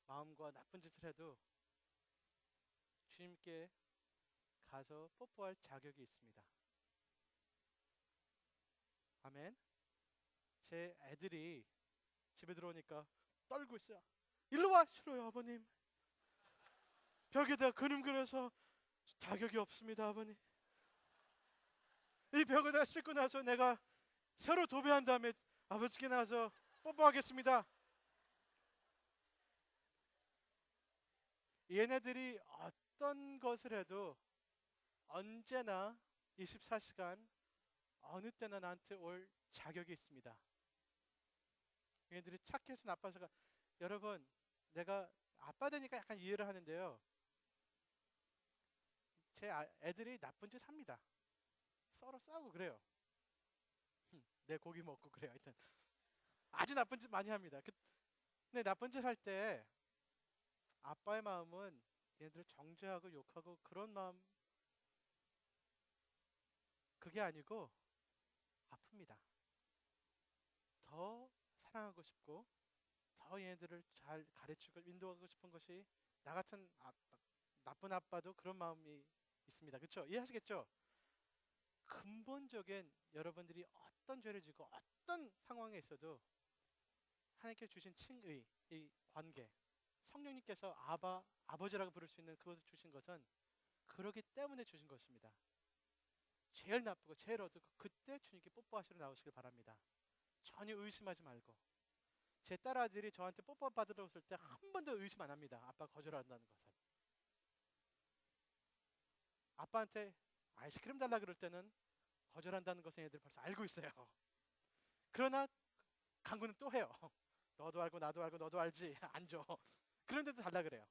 Speaker 1: 마음과 나쁜 짓을 해도 주님께 가서 뽀뽀할 자격이 있습니다. 아멘. 제 애들이 집에 들어오니까 떨고 있어요. 일로 와! 싫어요, 아버님. 벽에다 그림 그려서 자격이 없습니다, 아버님. 이 벽에다 씻고 나서 내가 새로 도배한 다음에 아버지께 나와서 뽀뽀하겠습니다. 얘네들이 어떤 것을 해도 언제나 24시간 어느 때나 나한테 올 자격이 있습니다. 얘네들이 착해서 나빠서가, 여러분, 내가 아빠 되니까 약간 이해를 하는데요. 제 애들이 나쁜 짓 합니다. 서로 싸우고 그래요. 내 고기 먹고 그래요. 하여튼 아주 나쁜 짓 많이 합니다. 근데 나쁜 짓 할 때 아빠의 마음은 얘네들을 정죄하고 욕하고 그런 마음, 그게 아니고 아픕니다. 더 사랑하고 싶고 더 얘네들을 잘 가르치고 인도하고 싶은 것이 나 같은 나쁜 아빠도 그런 마음이 있습니다. 그렇죠? 이해하시겠죠? 근본적인 여러분들이 어떤 죄를 지고 어떤 상황에 있어도 하나님께 주신 칭의, 이 관계, 성령님께서 아버지라고 부를 수 있는 그것을 주신 것은 그러기 때문에 주신 것입니다. 제일 나쁘고 제일 어둡고 그때 주님께 뽀뽀하시러 나오시길 바랍니다. 전혀 의심하지 말고. 제 딸아들이 저한테 뽀뽀 받으러 왔을 때 한 번도 의심 안 합니다. 아빠 거절한다는 것은. 아빠한테 아이스크림 달라 그럴 때는 거절한다는 것은 애들 벌써 알고 있어요. 그러나 강구는 또 해요. 너도 알고 나도 알고 너도 알지. 안 줘. 그런데도 달라 그래요.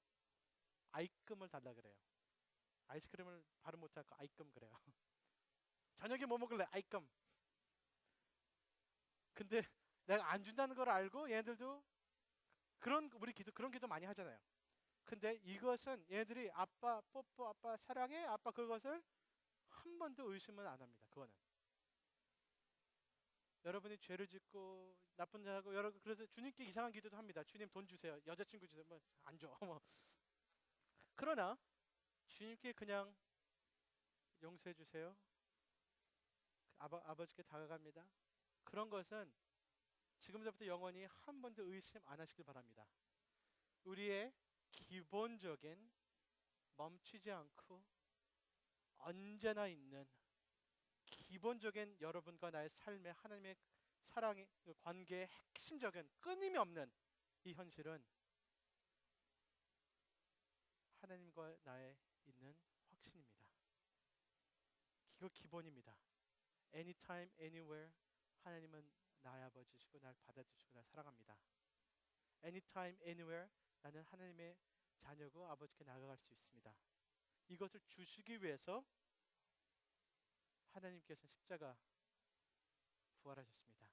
Speaker 1: 아이금을 달라 그래요. 아이스크림을 발음 못하고 아이금 그래요. 저녁에 뭐 먹을래? 아이금. 근데 내가 안 준다는 걸 알고 얘네들도 그런 기도 많이 하잖아요. 근데 이것은 얘네들이 아빠 뽀뽀, 아빠 사랑해, 아빠 그것을 한 번도 의심은 안 합니다. 그거는 여러분이 죄를 짓고 나쁜 자하고 여러분 그래서 주님께 이상한 기도도 합니다. 주님 돈 주세요. 여자친구 주세요. 뭐 안 줘. 뭐. 그러나 주님께 그냥 용서해 주세요. 아버지께 다가갑니다. 그런 것은 지금부터 영원히 한 번도 의심 안 하시길 바랍니다. 우리의 기본적인 멈추지 않고 언제나 있는 기본적인 여러분과 나의 삶의 하나님의 사랑의 관계의 핵심적인 끊임이 없는 이 현실은 하나님과 나의 있는 확신입니다. 이거 기본입니다. Anytime, anywhere 하나님은 나의 아버지시고 날 받아주시고 날 사랑합니다. Anytime, anywhere 나는 하나님의 자녀고 아버지께 나아갈 수 있습니다. 이것을 주시기 위해서 하나님께서는 십자가 부활하셨습니다.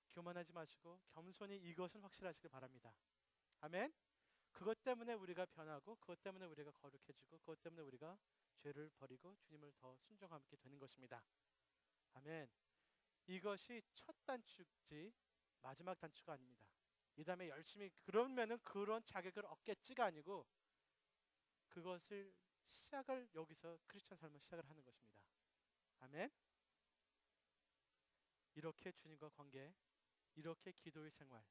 Speaker 1: 교만하지 마시고 겸손히 이것은 확실하시길 바랍니다. 아멘. 그것 때문에 우리가 변하고 그것 때문에 우리가 거룩해지고 그것 때문에 우리가 죄를 버리고 주님을 더 순종하게 되는 것입니다. 아멘. 이것이 첫 단축지 마지막 단추가 아닙니다. 이 다음에 열심히 그러면은 그런 자격을 얻겠지가 아니고 그것을 시작을 여기서 크리스천 삶을 시작을 하는 것입니다. 아멘. 이렇게 주님과 관계, 이렇게 기도의 생활,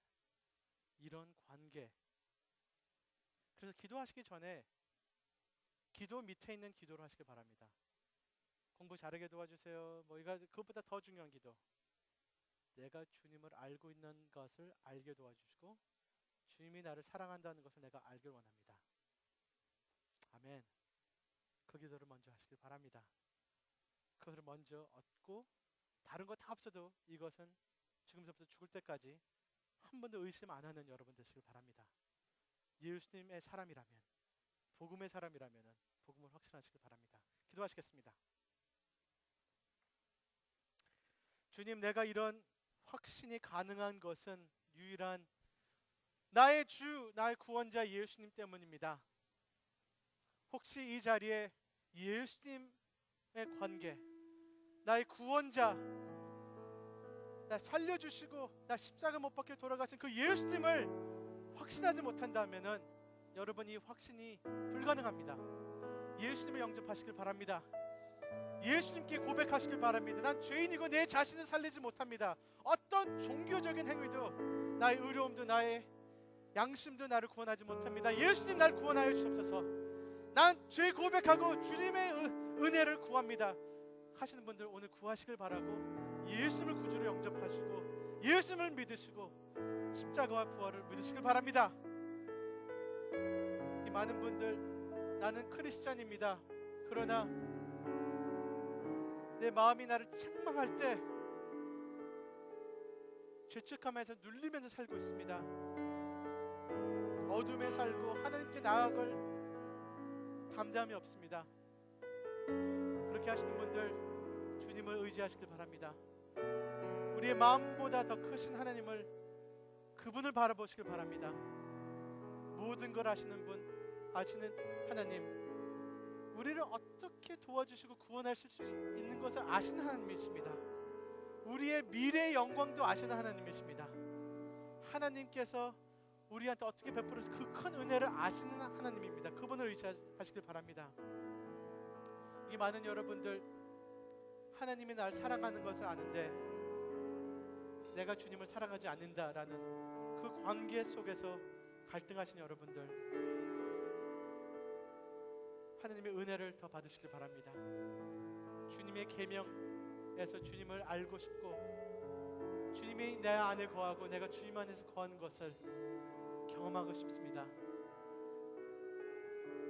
Speaker 1: 이런 관계. 그래서 기도하시기 전에 기도 밑에 있는 기도를 하시기 바랍니다. 공부 잘하게 도와주세요. 뭐 이거 그것보다 더 중요한 기도. 내가 주님을 알고 있는 것을 알게 도와주시고 주님이 나를 사랑한다는 것을 내가 알길 원합니다. 아멘. 그 기도를 먼저 하시길 바랍니다. 그것을 먼저 얻고 다른 거 다 없어도 이것은 지금부터 죽을 때까지 한 번도 의심 안 하는 여러분 되시길 바랍니다. 예수님의 사람이라면, 복음의 사람이라면 복음을 확신하시길 바랍니다. 기도하시겠습니다. 주님, 내가 이런 확신이 가능한 것은 유일한 나의 주, 나의 구원자 예수님 때문입니다. 혹시 이 자리에 예수님의 관계, 나의 구원자, 나 살려주시고 나 십자가 못 박혀 돌아가신 그 예수님을 확신하지 못한다면은 여러분 이 확신이 불가능합니다. 예수님을 영접하시길 바랍니다. 예수님께 고백하시길 바랍니다. 난 죄인이고 내 자신을 살리지 못합니다. 어떤 종교적인 행위도 나의 의로움도 나의 양심도 나를 구원하지 못합니다. 예수님 날 구원하여 주옵소서. 난 죄 고백하고 주님의 은혜를 구합니다 하시는 분들 오늘 구하시길 바라고 예수님을 구주로 영접하시고 예수님을 믿으시고 십자가와 부활을 믿으시길 바랍니다. 이 많은 분들 나는 크리스찬입니다. 그러나 내 마음이 나를 책망할 때 죄책감에서 눌리면서 살고 있습니다. 어둠에 살고 하나님께 나아갈 담대함이 없습니다. 그렇게 하시는 분들 주님을 의지하시길 바랍니다. 우리의 마음보다 더 크신 하나님을 그분을 바라보시길 바랍니다. 모든 걸 아시는 분, 아시는 하나님, 우리를 어떻게 도와주시고 구원하실 수 있는 것을 아시는 하나님이십니다. 우리의 미래의 영광도 아시는 하나님이십니다. 하나님께서 우리한테 어떻게 베풀어서 그 큰 은혜를 아시는 하나님입니다. 그분을 의지하시길 바랍니다. 이 많은 여러분들 하나님이 날 사랑하는 것을 아는데 내가 주님을 사랑하지 않는다라는 그 관계 속에서 갈등하신 여러분들, 하나님의 은혜를 더 받으시길 바랍니다. 주님의 계명에서 주님을 알고 싶고 주님이 내 안에 거하고 내가 주님 안에서 거하는 것을 경험하고 싶습니다.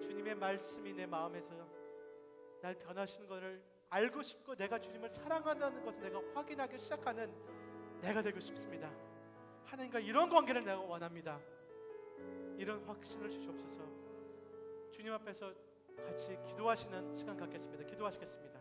Speaker 1: 주님의 말씀이 내 마음에서 날 변하시는 것을 알고 싶고 내가 주님을 사랑한다는 것을 내가 확인하기 시작하는 내가 되고 싶습니다. 하나님과 이런 관계를 내가 원합니다. 이런 확신을 주시옵소서. 주님 앞에서 같이 기도하시는 시간 갖겠습니다. 기도하시겠습니다.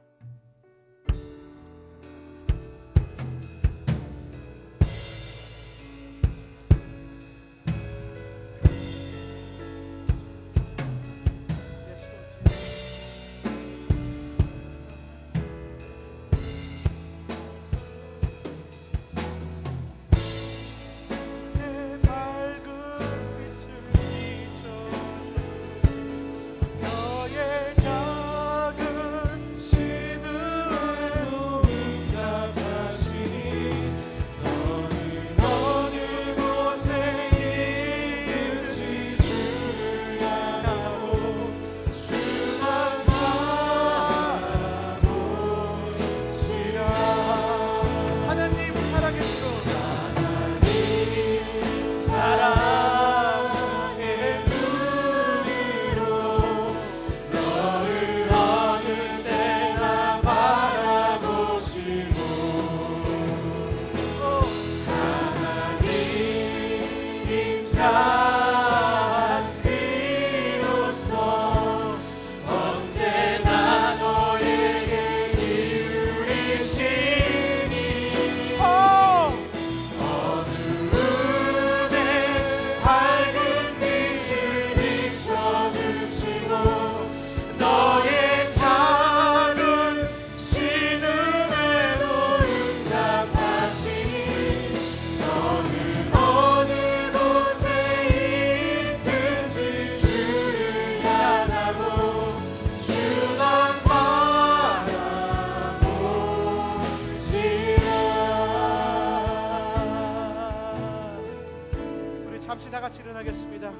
Speaker 1: 잠시 다 같이 일어나겠습니다.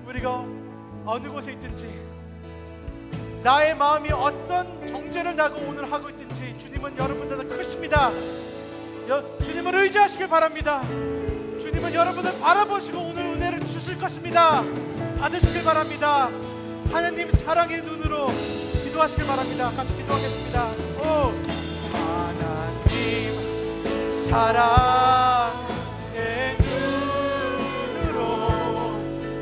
Speaker 1: 우리가 어느 곳에 있든지 나의 마음이 어떤 정죄를 나고 오늘 하고 있든지 주님은 여러분보다 크십니다. 주님을 의지하시길 바랍니다. 주님은 여러분을 바라보시고 오늘 은혜를 주실 것입니다. 받으시길 바랍니다. 하나님 사랑의 눈으로 기도하시길 바랍니다. 같이 기도하겠습니다. 오 하나님 사랑의 눈으로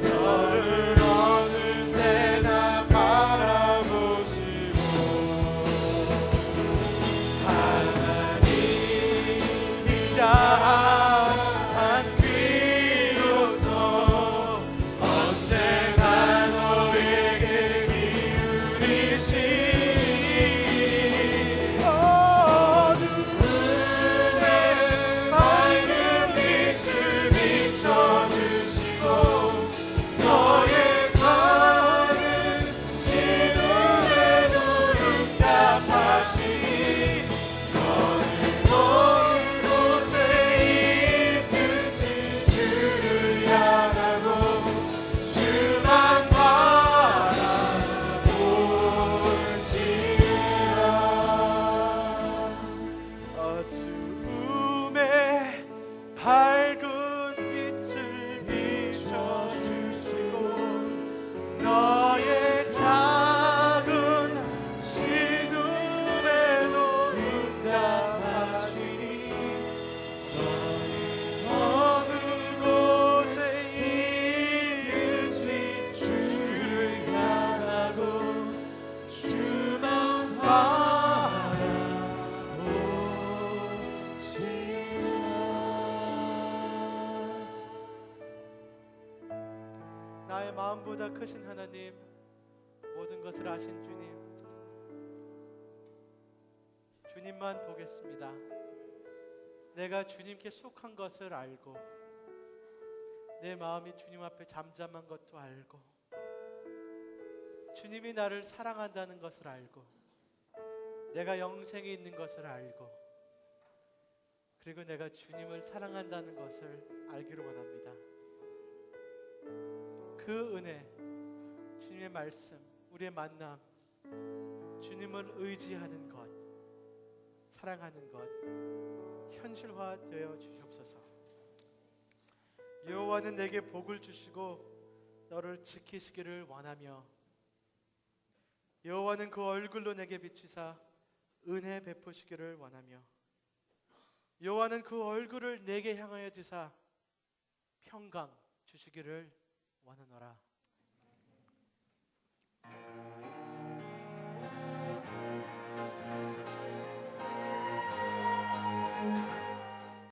Speaker 1: 너를 어느 때나 바라보시고 하나님 인자한 귀로서 언제나 너에게 기울이시니 어두움에 밝은 빛을 비춰주시고 너의 작은 시름에도 응답하시니 너는 어느 곳에 있든지 주를 향하고 주만 바라볼지라. 어두움에 밝은 빛을 비춰주시고 너의 작은 신음에도 응답하시니 어느 곳에 있든지 주를 향하고 주만 바라볼지라. 나의 마음보다 크신 하나님, 모든 것을 아신 주님, 주님만 보겠습니다. 내가 주님께 속한 것을 알고 내 마음이 주님 앞에 잠잠한 것도 알고 주님이 나를 사랑한다는 것을 알고 내가 영생에 있는 것을 알고 그리고 내가 주님을 사랑한다는 것을 알기를 원합니다. 그 은혜, 주님의 말씀, 우리의 만남, 주님을 의지하는 것, 사랑하는 것 현실화되어 주시옵소서. 여호와는 내게 복을 주시고 너를 지키시기를 원하며 여호와는 그 얼굴로 내게 비추사 은혜 베푸시기를 원하며 여호와는 그 얼굴을 내게 향하여 지사 평강 주시기를 원하노라.